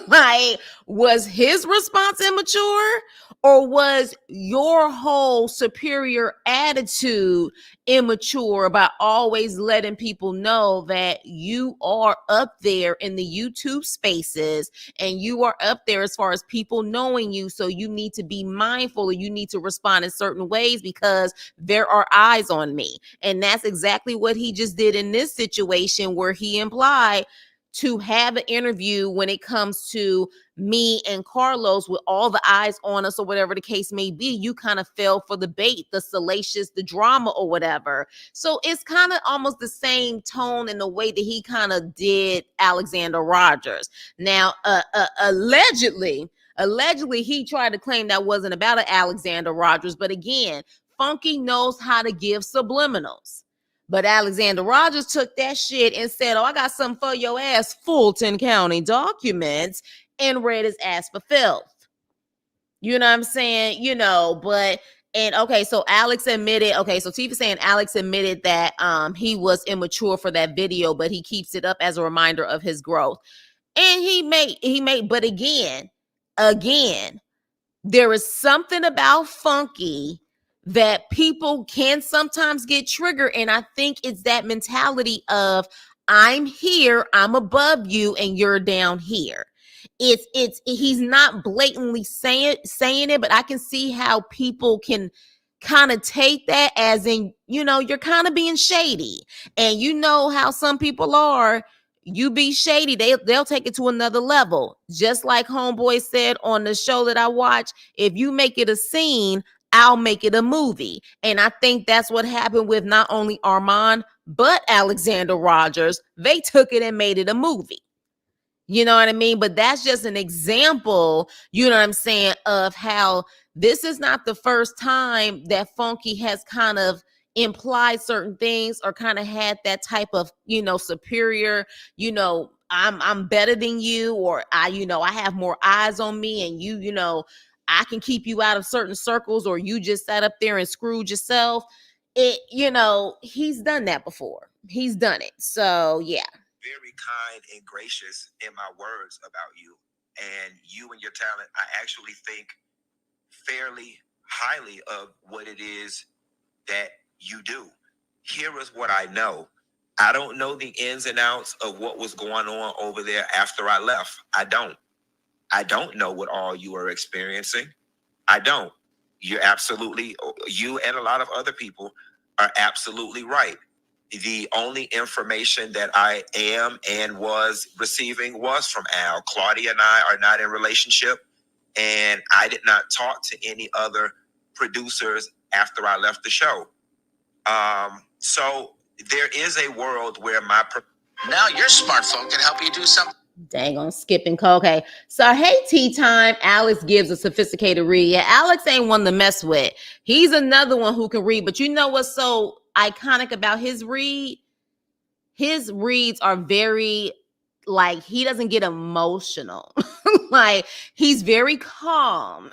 Like, was his response immature, or was your whole superior attitude immature about always letting people know that you are up there in the YouTube spaces and you are up there as far as people knowing you, so you need to be mindful or you need to respond in certain ways because there are eyes on me? And that's exactly what he just did in this situation, where he implied to have an interview when it comes to me and Carlos with all the eyes on us or whatever the case may be. You kind of fell for the bait, the salacious, the drama or whatever. So it's kind of almost the same tone in the way that he kind of did Alexander Rogers. Now, allegedly, he tried to claim that wasn't about an Alexander Rogers. But again, Funky knows how to give subliminals. But Alexander Rogers took that shit and said, oh, I got something for your ass, Fulton County documents, and read his ass for filth. You know what I'm saying? But, and okay, so Alex admitted, okay, so Tifa saying Alex admitted that he was immature for that video, but he keeps it up as a reminder of his growth. And he made, but again, there is something about Funky that people can sometimes get triggered. And I think it's that mentality of, I'm here, I'm above you, and you're down here. He's not blatantly saying it, but I can see how people can kind of take that as in, you're kind of being shady. And you know how some people are. You be shady, they'll take it to another level. Just like Homeboy said on the show that I watch, if you make it a scene, I'll make it a movie. And I think that's what happened with not only Armon, but Alexander Rogers. They took it and made it a movie. You know what I mean? But that's just an example, you know what I'm saying, of how this is not the first time that Funky has kind of implied certain things or kind of had that type of, superior, I'm better than you, or I have more eyes on me, and I can keep you out of certain circles, or you just sat up there and screwed yourself. He's done that before. He's done it. So yeah. Very kind and gracious in my words about you and your talent. I actually think fairly highly of what it is that you do. Here is what I know. I don't know the ins and outs of what was going on over there after I left. I don't know what all you are experiencing. I don't. You and a lot of other people are absolutely right. The only information that I am and was receiving was from Al. Claudia and I are not in relationship, and I did not talk to any other producers after I left the show. So there is a world where now your smartphone can help you do something. Dang on skipping call. Okay. So hey, tea time. Alex gives a sophisticated read. Yeah, Alex ain't one to mess with. He's another one who can read. But you know what's so iconic about his read? His reads are very, like, he doesn't get emotional. Like, he's very calm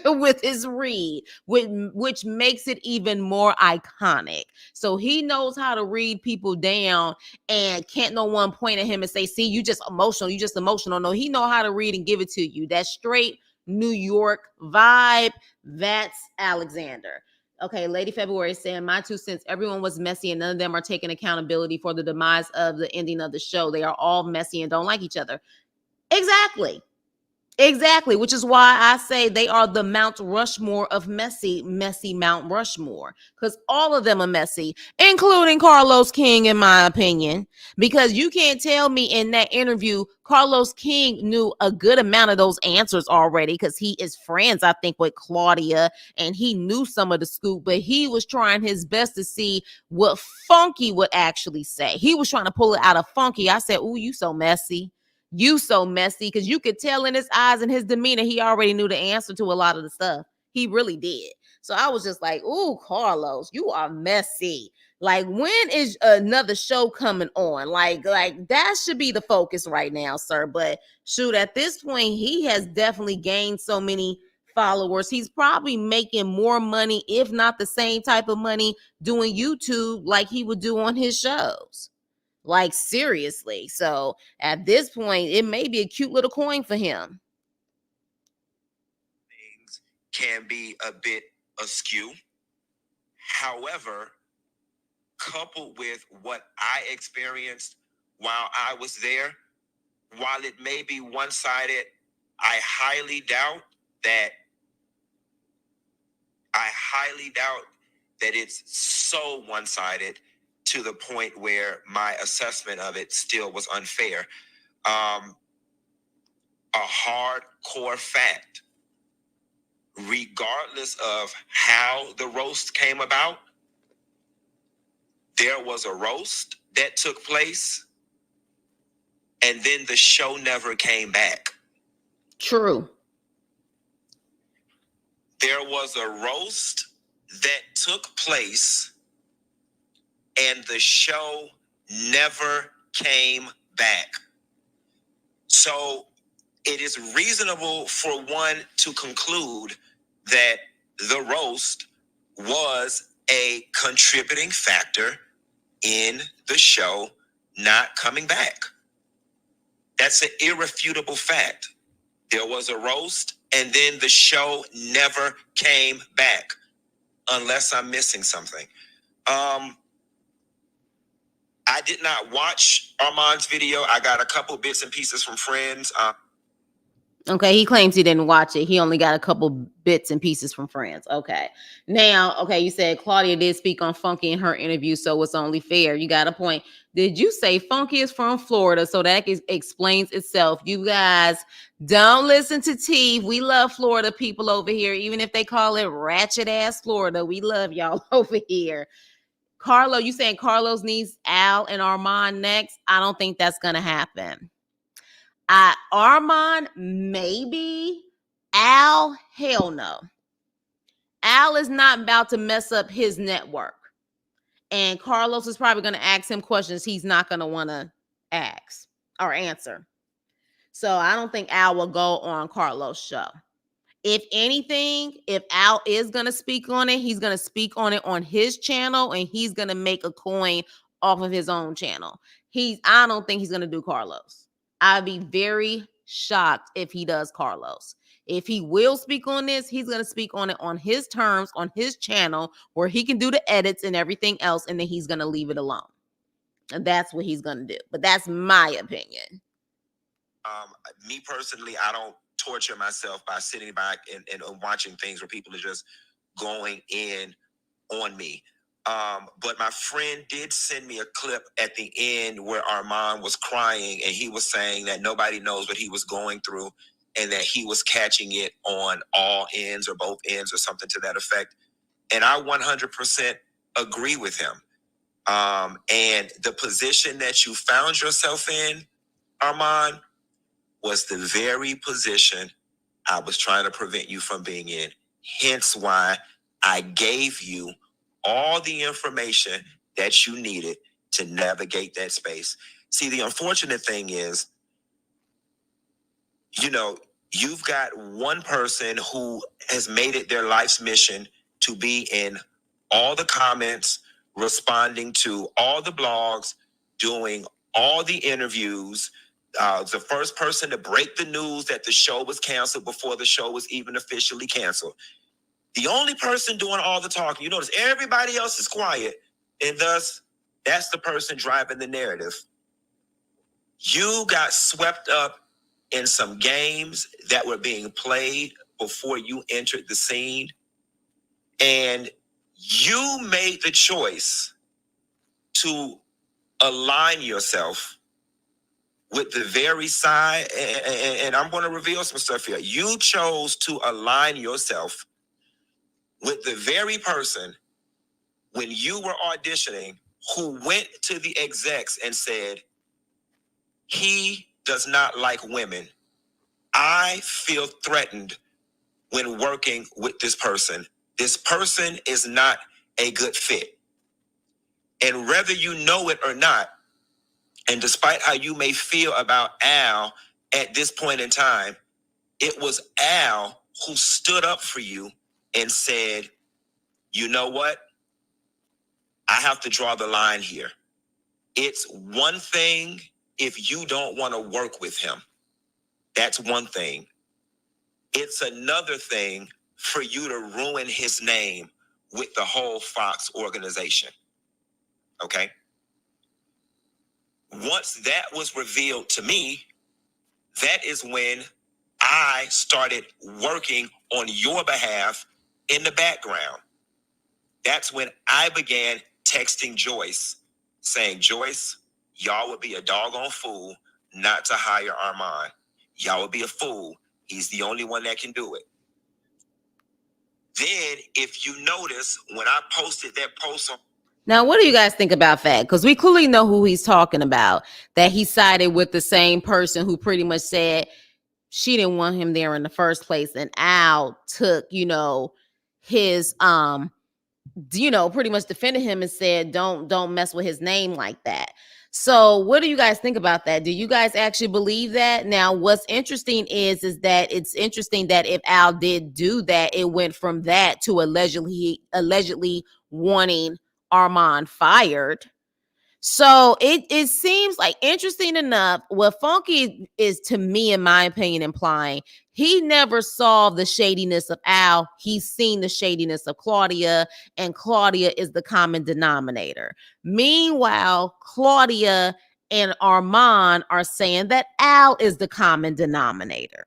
with his read, which makes it even more iconic. So he knows how to read people down, and can't no one point at him and say, see, you just emotional. No, he know how to read and give it to you. That straight New York vibe, that's Alexander. Okay, Lady February saying my 2 cents. Everyone was messy, and none of them are taking accountability for the demise of the ending of the show. They are all messy and don't like each other. Exactly. Exactly, which is why I say they are the Mount Rushmore of messy Mount Rushmore, because all of them are messy, including Carlos King, in my opinion. Because you can't tell me in that interview, Carlos King knew a good amount of those answers already, because he is friends, I think, with Claudia, and he knew some of the scoop, but he was trying his best to see what Funky would actually say. He was trying to pull it out of Funky. I said, "Ooh, you so messy. You so messy," because you could tell in his eyes and his demeanor he already knew the answer to a lot of the stuff. He really did. So I was just like, "Ooh, Carlos, you are messy. Like, when is another show coming on? Like that should be the focus right now, sir." But shoot, at this point, he has definitely gained so many followers. He's probably making more money, if not the same type of money, doing YouTube like he would do on his shows. Like, seriously. So at this point, it may be a cute little coin for him. Things can be a bit askew. However, coupled with what I experienced while I was there, while it may be one-sided, I highly doubt that it's so one-sided to the point where my assessment of it still was unfair. A hardcore fact, regardless of how the roast came about, there was a roast that took place, and then the show never came back. True. There was a roast that took place, and the show never came back. So it is reasonable for one to conclude that the roast was a contributing factor in the show not coming back. That's an irrefutable fact. There was a roast, and then the show never came back, unless I'm missing something. I did not watch Armon's video. I got a couple bits and pieces from friends. Okay, he claims he didn't watch it. He only got a couple bits and pieces from friends. Okay. Now, okay, you said Claudia did speak on Funky in her interview, so it's only fair. You got a point. Did you say Funky is from Florida? So that explains itself. You guys don't listen to T. We love Florida people over here, even if they call it ratchet ass Florida. We love y'all over here. Carlo, you saying Carlos needs Al and Armon next? I don't think that's going to happen. Armon, maybe. Al, hell no. Al is not about to mess up his network. And Carlos is probably going to ask him questions he's not going to want to ask or answer. So I don't think Al will go on Carlos' show. If anything, if Al is going to speak on it, he's going to speak on it on his channel, and he's going to make a coin off of his own channel. I don't think he's going to do Carlos. I'd be very shocked if he does Carlos. If he will speak on this, he's going to speak on it on his terms, on his channel, where he can do the edits and everything else, and then he's going to leave it alone. And that's what he's going to do. But that's my opinion. Me personally, I don't torture myself by sitting back and watching things where people are just going in on me. But my friend did send me a clip at the end where Armon was crying, and he was saying that nobody knows what he was going through, and that he was catching it on all ends or both ends or something to that effect. And I 100% agree with him. And the position that you found yourself in, Armon, was the very position I was trying to prevent you from being in. Hence why I gave you all the information that you needed to navigate that space. See, the unfortunate thing is, you've got one person who has made it their life's mission to be in all the comments, responding to all the blogs, doing all the interviews, the first person to break the news that the show was canceled before the show was even officially canceled. The only person doing all the talking, you notice everybody else is quiet, and thus that's the person driving the narrative. You got swept up in some games that were being played before you entered the scene, and you made the choice to align yourself with the very side, and I'm going to reveal some stuff here. You chose to align yourself with the very person when you were auditioning who went to the execs and said, he does not like women. I feel threatened when working with this person. This person is not a good fit. And whether you know it or not, and despite how you may feel about Al at this point in time, it was Al who stood up for you and said, you know what? I have to draw the line here. It's one thing if you don't want to work with him. That's one thing. It's another thing for you to ruin his name with the whole Fox organization. Okay? Once that was revealed to me, that is when I started working on your behalf in the background. That's when I began texting Joyce, saying, Joyce, y'all would be a doggone fool not to hire Armon. Y'all would be a fool. He's the only one that can do it. Then, if you notice, when I posted that post on... Now, what do you guys think about that? Because we clearly know who he's talking about, that he sided with the same person who pretty much said she didn't want him there in the first place. And Al took, his, pretty much defended him and said, don't mess with his name like that. So what do you guys think about that? Do you guys actually believe that? Now, what's interesting is that it's interesting that if Al did do that, it went from that to allegedly wanting Armon fired. So it seems like, interesting enough, what Funky is, to me, in my opinion, implying he never saw the shadiness of Al. He's seen the shadiness of Claudia, and Claudia is the common denominator. Meanwhile, Claudia and Armon are saying that Al is the common denominator.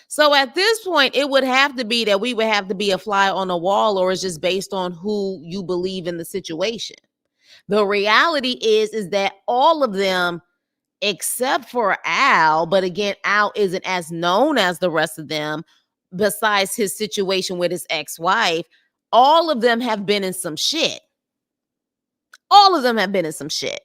So at this point, it would have to be that we would have to be a fly on the wall, or it's just based on who you believe in the situation. The reality is that all of them, except for Al, but again, Al isn't as known as the rest of them, besides his situation with his ex-wife, all of them have been in some shit. All of them have been in some shit.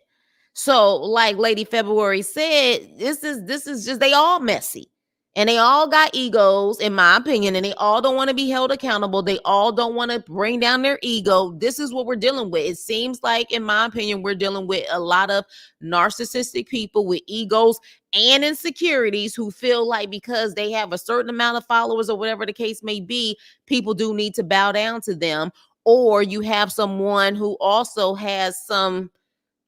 So, like Lady February said, this is just, they all messy. And they all got egos, in my opinion, and they all don't want to be held accountable. They all don't want to bring down their ego. This is what we're dealing with. It seems like, in my opinion, we're dealing with a lot of narcissistic people with egos and insecurities who feel like because they have a certain amount of followers or whatever the case may be, people do need to bow down to them. Or you have someone who also has some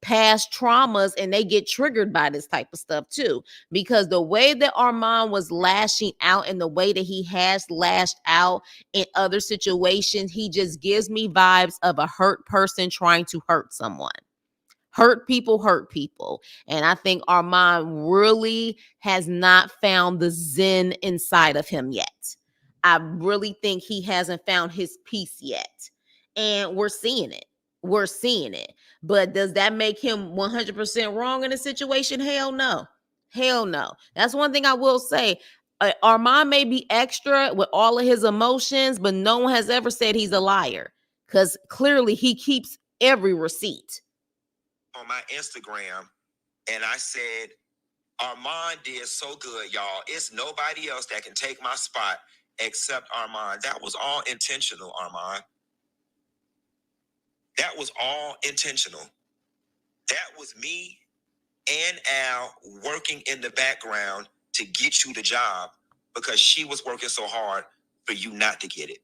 past traumas and they get triggered by this type of stuff too, because the way that Armon was lashing out and the way that he has lashed out in other situations, he just gives me vibes of a hurt person trying to hurt someone. Hurt people. And I think Armon really has not found the zen inside of him yet. I really think he hasn't found his peace yet. And we're seeing it. But does that make him 100% wrong in a situation? Hell no. That's one thing I will say. Armon may be extra with all of his emotions, but no one has ever said he's a liar, because clearly he keeps every receipt. On my Instagram, and I said, Armon did so good, y'all. It's nobody else that can take my spot except Armon. That was all intentional, Armon. That was all intentional. That was me and Al working in the background to get you the job because she was working so hard for you not to get it.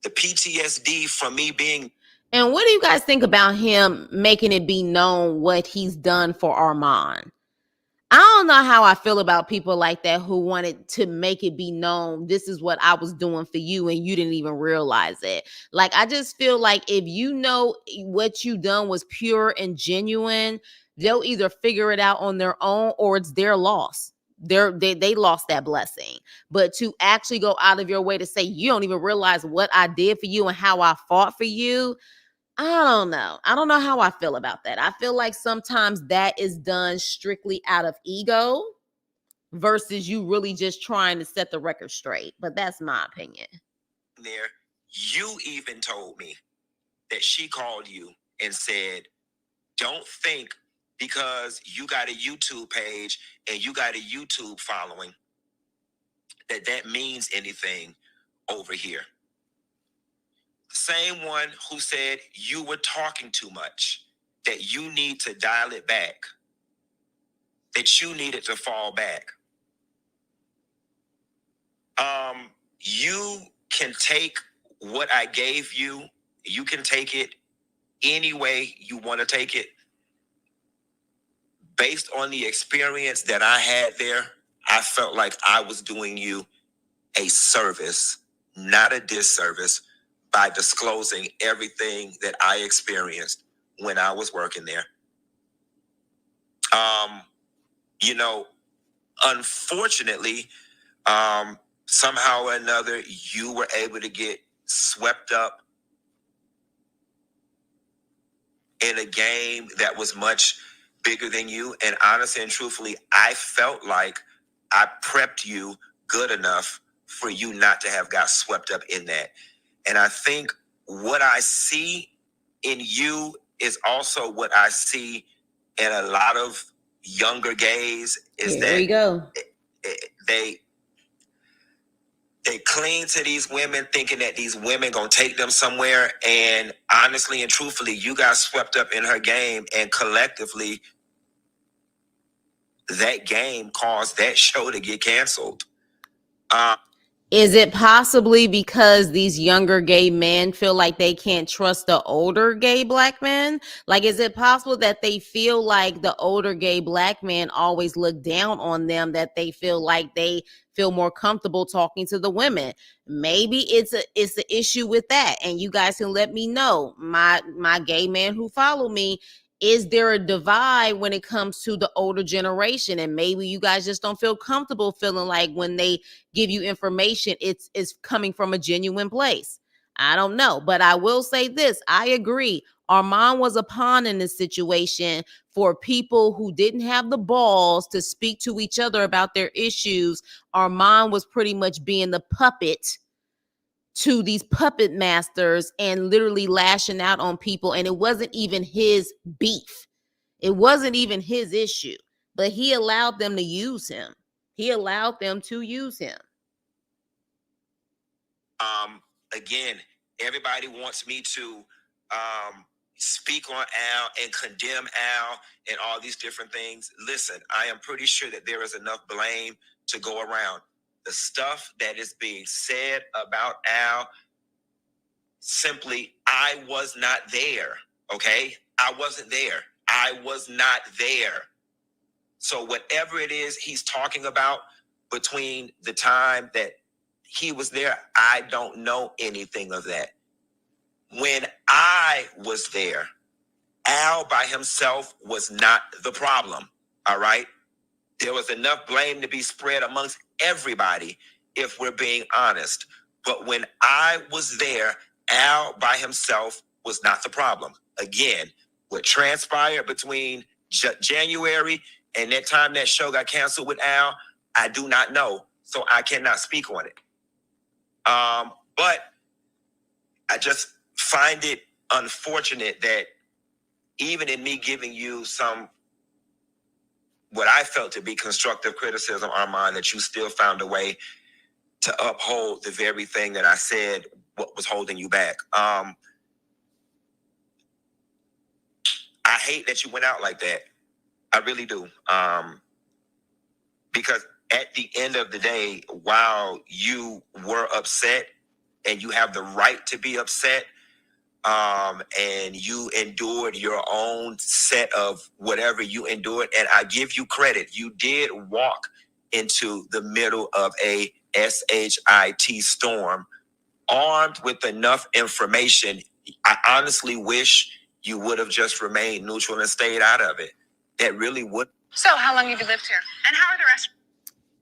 The PTSD from me being... And what do you guys think about him making it be known what he's done for Armon? I don't know how I feel about people like that who wanted to make it be known this is what I was doing for you and you didn't even realize it. Like, I just feel like if you know what you done was pure and genuine, they'll either figure it out on their own or it's their loss. They lost that blessing. But to actually go out of your way to say you don't even realize what I did for you and how I fought for you, I don't know. I don't know how I feel about that. I feel like sometimes that is done strictly out of ego versus you really just trying to set the record straight. But that's my opinion. There, you even told me that she called you and said, don't think because you got a YouTube page and you got a YouTube following that means anything over here. Same one who said you were talking too much, that you need to dial it back, that you needed to fall back. You can take what I gave you, you can take it any way you want to take it. Based on the experience that I had there, I felt like I was doing you a service, not a disservice, by disclosing everything that I experienced when I was working there. You know, unfortunately, somehow or another, you were able to get swept up in a game that was much bigger than you. And honestly and truthfully, I felt like I prepped you good enough for you not to have got swept up in that. And I think what I see in you is also what I see in a lot of younger gays is Here we go. They cling to these women thinking that these women gonna take them somewhere. And honestly and truthfully, you got swept up in her game, and collectively that game caused that show to get canceled. Is it possibly because these younger gay men feel like they can't trust the older gay black men? Like, is it possible that they feel like the older gay black men always look down on them, that they feel like they feel more comfortable talking to the women? Maybe it's an issue with that. And you guys can let me know, my gay men who follow me, is there a divide when it comes to the older generation? And maybe you guys just don't feel comfortable feeling like when they give you information, it's coming from a genuine place. I don't know. But I will say this. I agree. Armon was a pawn in this situation for people who didn't have the balls to speak to each other about their issues. Armon was pretty much being the puppet to these puppet masters and literally lashing out on people. And it wasn't even his beef. It wasn't even his issue, but he allowed them to use him. He allowed them to use him. Again, everybody wants me to speak on Al and condemn Al and all these different things. Listen, I am pretty sure that there is enough blame to go around. The stuff that is being said about Al, simply, I was not there, okay? I wasn't there. I was not there. So whatever it is he's talking about between the time that he was there, I don't know anything of that. When I was there, Al by himself was not the problem, all right? There was enough blame to be spread amongst everybody, if we're being honest. But when I was there, Al by himself was not the problem. Again, what transpired between January and that time that show got canceled with Al, I do not know, so I cannot speak on it. But I just find it unfortunate that even in me giving you some, what I felt to be constructive criticism, Armon, that you still found a way to uphold the very thing that I said what was holding you back. I hate that you went out like that. I really do. Because at the end of the day, while you were upset and you have the right to be upset, and you endured your own set of whatever you endured. And I give you credit. You did walk into the middle of a SHIT storm armed with enough information. I honestly wish you would have just remained neutral and stayed out of it. That really would. So, how long have you lived here? And how are the rest?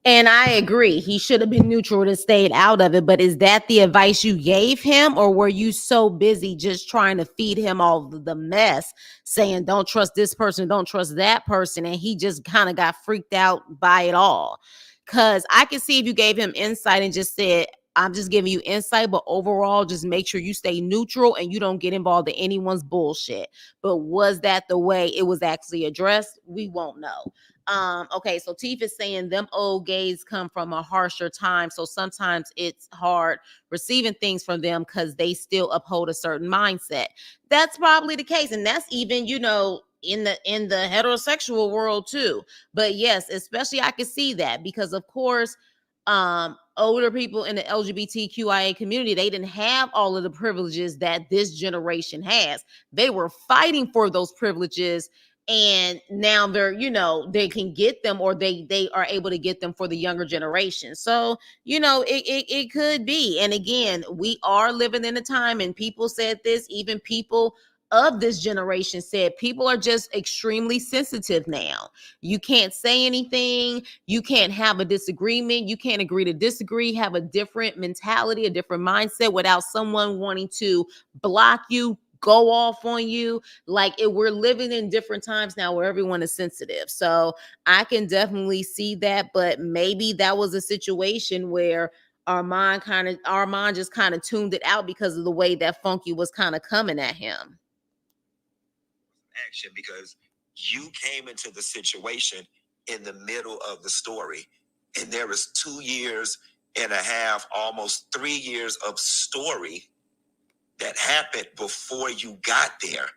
And I agree. He should have been neutral and stayed out of it. But is that the advice you gave him? Or were you so busy just trying to feed him all the mess, saying, don't trust this person, don't trust that person? And he just kind of got freaked out by it all. Because I can see if you gave him insight and just said, I'm just giving you insight, but overall, just make sure you stay neutral and you don't get involved in anyone's bullshit. But was that the way it was actually addressed? We won't know. Okay, so Teef is saying them old gays come from a harsher time, so sometimes it's hard receiving things from them because they still uphold a certain mindset. That's probably the case, and that's even, you know, in the heterosexual world too. But yes, especially I can see that because of course older people in the LGBTQIA community, they didn't have all of the privileges that this generation has. They were fighting for those privileges, and now they're, you know, they can get them, or they are able to get them for the younger generation. So, you know, it could be. And again, we are living in a time, and people said this, even people of this generation said, people are just extremely sensitive now. You can't say anything, you can't have a disagreement, you can't agree to disagree, have a different mentality, a different mindset without someone wanting to block you, go off on you. Like we're living in different times now where everyone is sensitive. So I can definitely see that, but maybe that was a situation where Armon just kind of tuned it out because of the way that Funky was kind of coming at him. Action, because you came into the situation in the middle of the story, and there was 2 years and a half, almost 3 years of story that happened before you got there.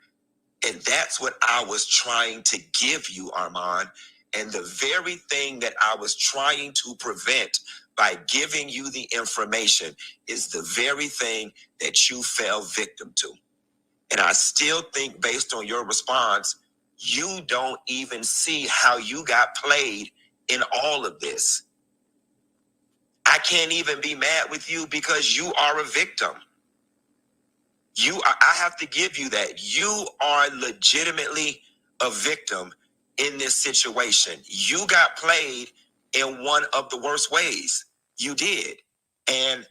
And that's what I was trying to give you, Armon. And the very thing that I was trying to prevent by giving you the information is the very thing that you fell victim to. And I still think, based on your response, you don't even see how you got played in all of this. I can't even be mad with you because you are a victim. I have to give you that. You are legitimately a victim in this situation. You got played in one of the worst ways. You did. And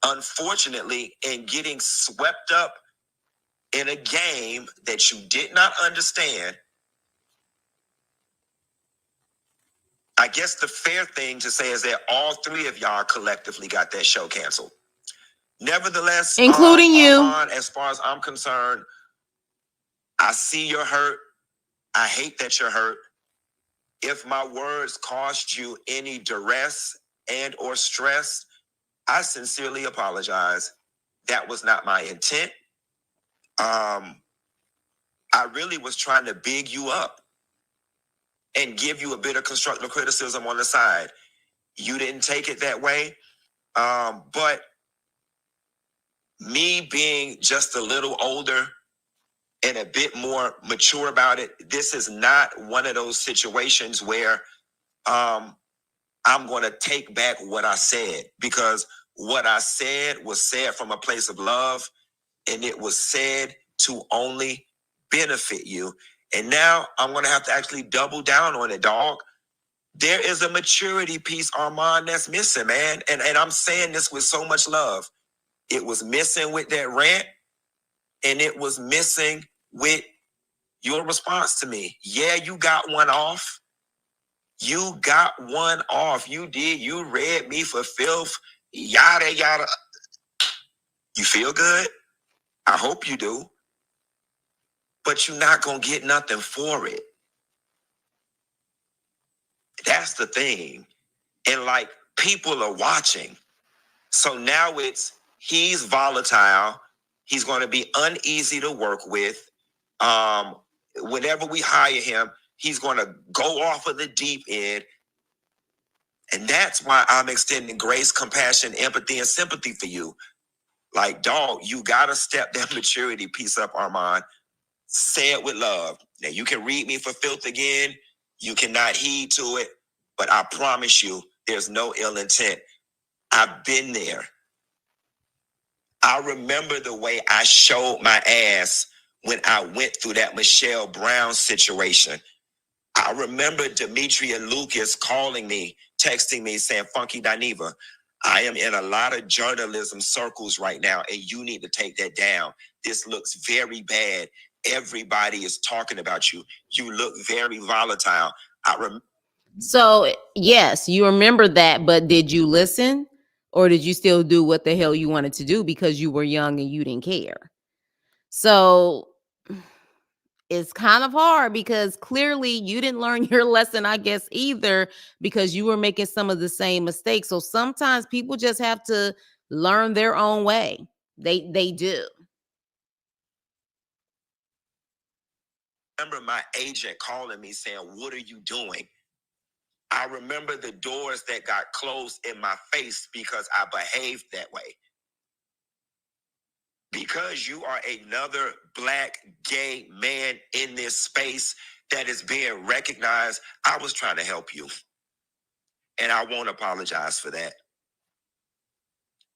unfortunately, in getting swept up in a game that you did not understand, I guess the fair thing to say is that all three of y'all collectively got that show canceled. Nevertheless, including you, Armon, as far as I'm concerned, I see you're hurt. I hate that you're hurt. If my words caused you any duress and or stress, I sincerely apologize. That was not my intent. I really was trying to big you up and give you a bit of constructive criticism on the side. You didn't take it that way. But me being just a little older and a bit more mature about it, this is not one of those situations where I'm going to take back what I said, because what I said was said from a place of love, and it was said to only benefit you. And now I'm going to have to actually double down on it, dog. There is a maturity piece, Armon, that's missing, man. And I'm saying this with so much love. It was missing with that rant, and it was missing with your response to me. Yeah, you got one off. You got one off. You did. You read me for filth. Yada, yada. You feel good? I hope you do. But you're not going to get nothing for it. That's the thing. And like, people are watching. So now he's volatile. He's going to be uneasy to work with. Whenever we hire him, he's going to go off of the deep end. And that's why I'm extending grace, compassion, empathy, and sympathy for you. Like, dog, you gotta step that maturity piece up, Armon. Say it with love. Now, you can read me for filth again. You cannot heed to it. But I promise you, there's no ill intent. I've been there. I remember the way I showed my ass when I went through that Michelle Brown situation. I remember Demetria Lucas calling me, texting me, saying, Funky Dineva, I am in a lot of journalism circles right now, and you need to take that down. This looks very bad. Everybody is talking about you. You look very volatile. So, yes, you remember that, but did you listen? Or did you still do what the hell you wanted to do because you were young and you didn't care? So it's kind of hard because clearly you didn't learn your lesson, I guess, either, because you were making some of the same mistakes. So sometimes people just have to learn their own way. They do. Remember my agent calling me saying, what are you doing? I remember the doors that got closed in my face because I behaved that way. Because you are another Black gay man in this space that is being recognized, I was trying to help you. And I won't apologize for that.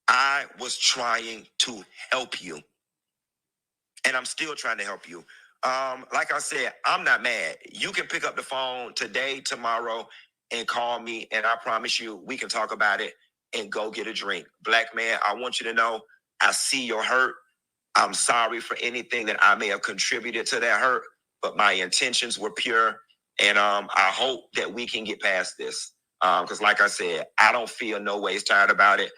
I was trying to help you. And I'm still trying to help you. Like I said, I'm not mad. You can pick up the phone today, tomorrow, and call me. And I promise you, we can talk about it and go get a drink. Black man, I want you to know I see your hurt. I'm sorry for anything that I may have contributed to that hurt, but my intentions were pure. And I hope that we can get past this. Because like I said, I don't feel no ways tired about it.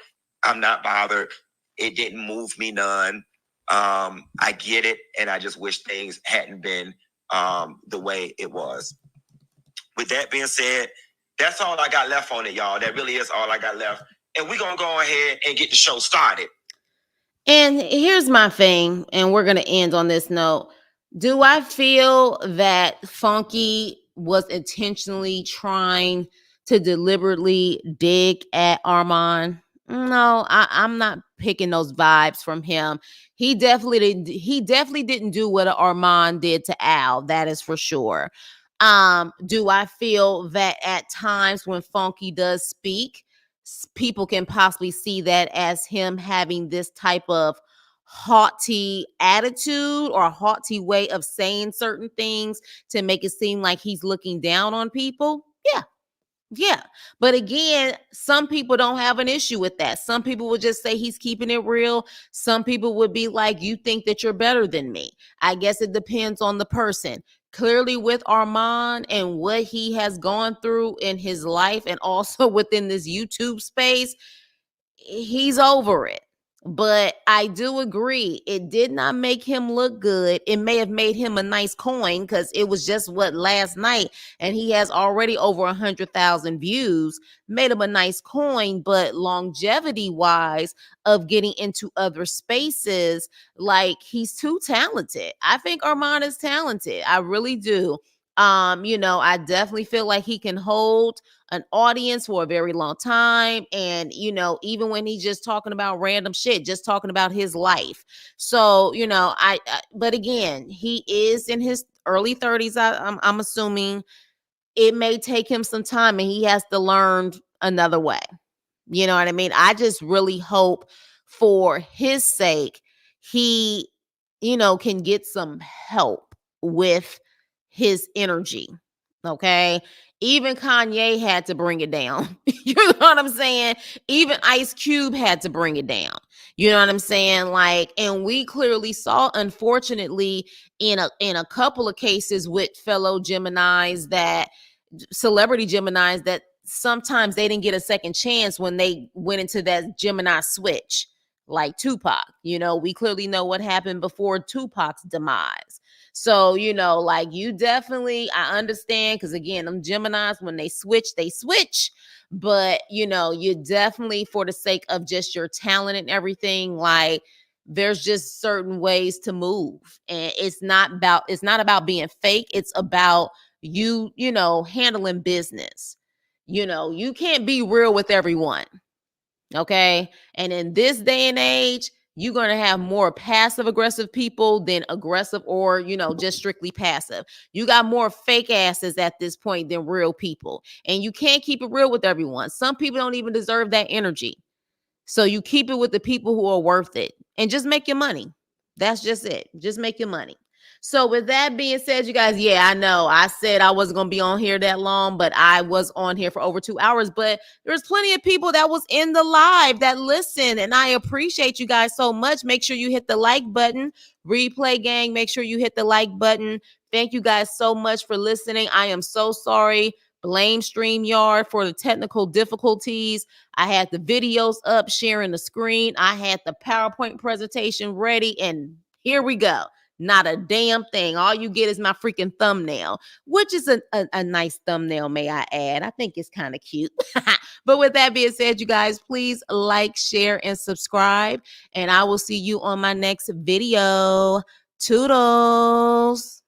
I'm not bothered. It didn't move me none. I get it, and I just wish things hadn't been the way it was. With that being said, that's all I got left on it, y'all. That really is all I got left. And we're going to go ahead and get the show started. And here's my thing, and we're going to end on this note. Do I feel that Funky was intentionally trying to deliberately dig at Armon? No, I'm not picking those vibes from him. He definitely didn't. He definitely didn't do what Armon did to Al. That is for sure. Do I feel that at times when Funky does speak, people can possibly see that as him having this type of haughty attitude or haughty way of saying certain things to make it seem like he's looking down on people? Yeah. But again, some people don't have an issue with that. Some people will just say he's keeping it real. Some people would be like, you think that you're better than me. I guess it depends on the person. Clearly, with Armon and what he has gone through in his life and also within this YouTube space, he's over it. But I do agree, it did not make him look good. It may have made him a nice coin because it was just what last night, and he has already over 100,000 views. Made him a nice coin, but longevity wise, of getting into other spaces, like he's too talented. I think Armon is talented. I really do. I definitely feel like he can hold an audience for a very long time, and even when he's just talking about random shit, just talking about his life. So but again, he is in his early 30s. I'm assuming it may take him some time and he has to learn another way. You know what I mean? I just really hope for his sake he can get some help with his energy. Okay? Even Kanye had to bring it down. You know what I'm saying? Even Ice Cube had to bring it down. You know what I'm saying? Like, and we clearly saw, unfortunately, in a couple of cases with fellow Geminis, that celebrity Geminis, that sometimes they didn't get a second chance when they went into that Gemini switch, like Tupac. We clearly know what happened before Tupac's demise. So, like, you definitely, I understand, because again, them Geminis, when they switch, they switch. But, you definitely, for the sake of just your talent and everything, like, there's just certain ways to move. And it's not about being fake. It's about handling business. You can't be real with everyone. Okay. And in this day and age, you're going to have more passive aggressive people than aggressive or, just strictly passive. You got more fake asses at this point than real people. And you can't keep it real with everyone. Some people don't even deserve that energy. So you keep it with the people who are worth it and just make your money. That's just it. Just make your money. So with that being said, you guys, yeah, I know I said I wasn't going to be on here that long, but I was on here for over 2 hours. But there's plenty of people that was in the live that listen, and I appreciate you guys so much. Make sure you hit the like button. Replay gang, make sure you hit the like button. Thank you guys so much for listening. I am so sorry. Blame StreamYard for the technical difficulties. I had the videos up, sharing the screen. I had the PowerPoint presentation ready, and here we go. Not a damn thing. All you get is my freaking thumbnail, which is a nice thumbnail, may I add. I think it's kind of cute. But with that being said, you guys, please like, share, and subscribe. And I will see you on my next video. Toodles.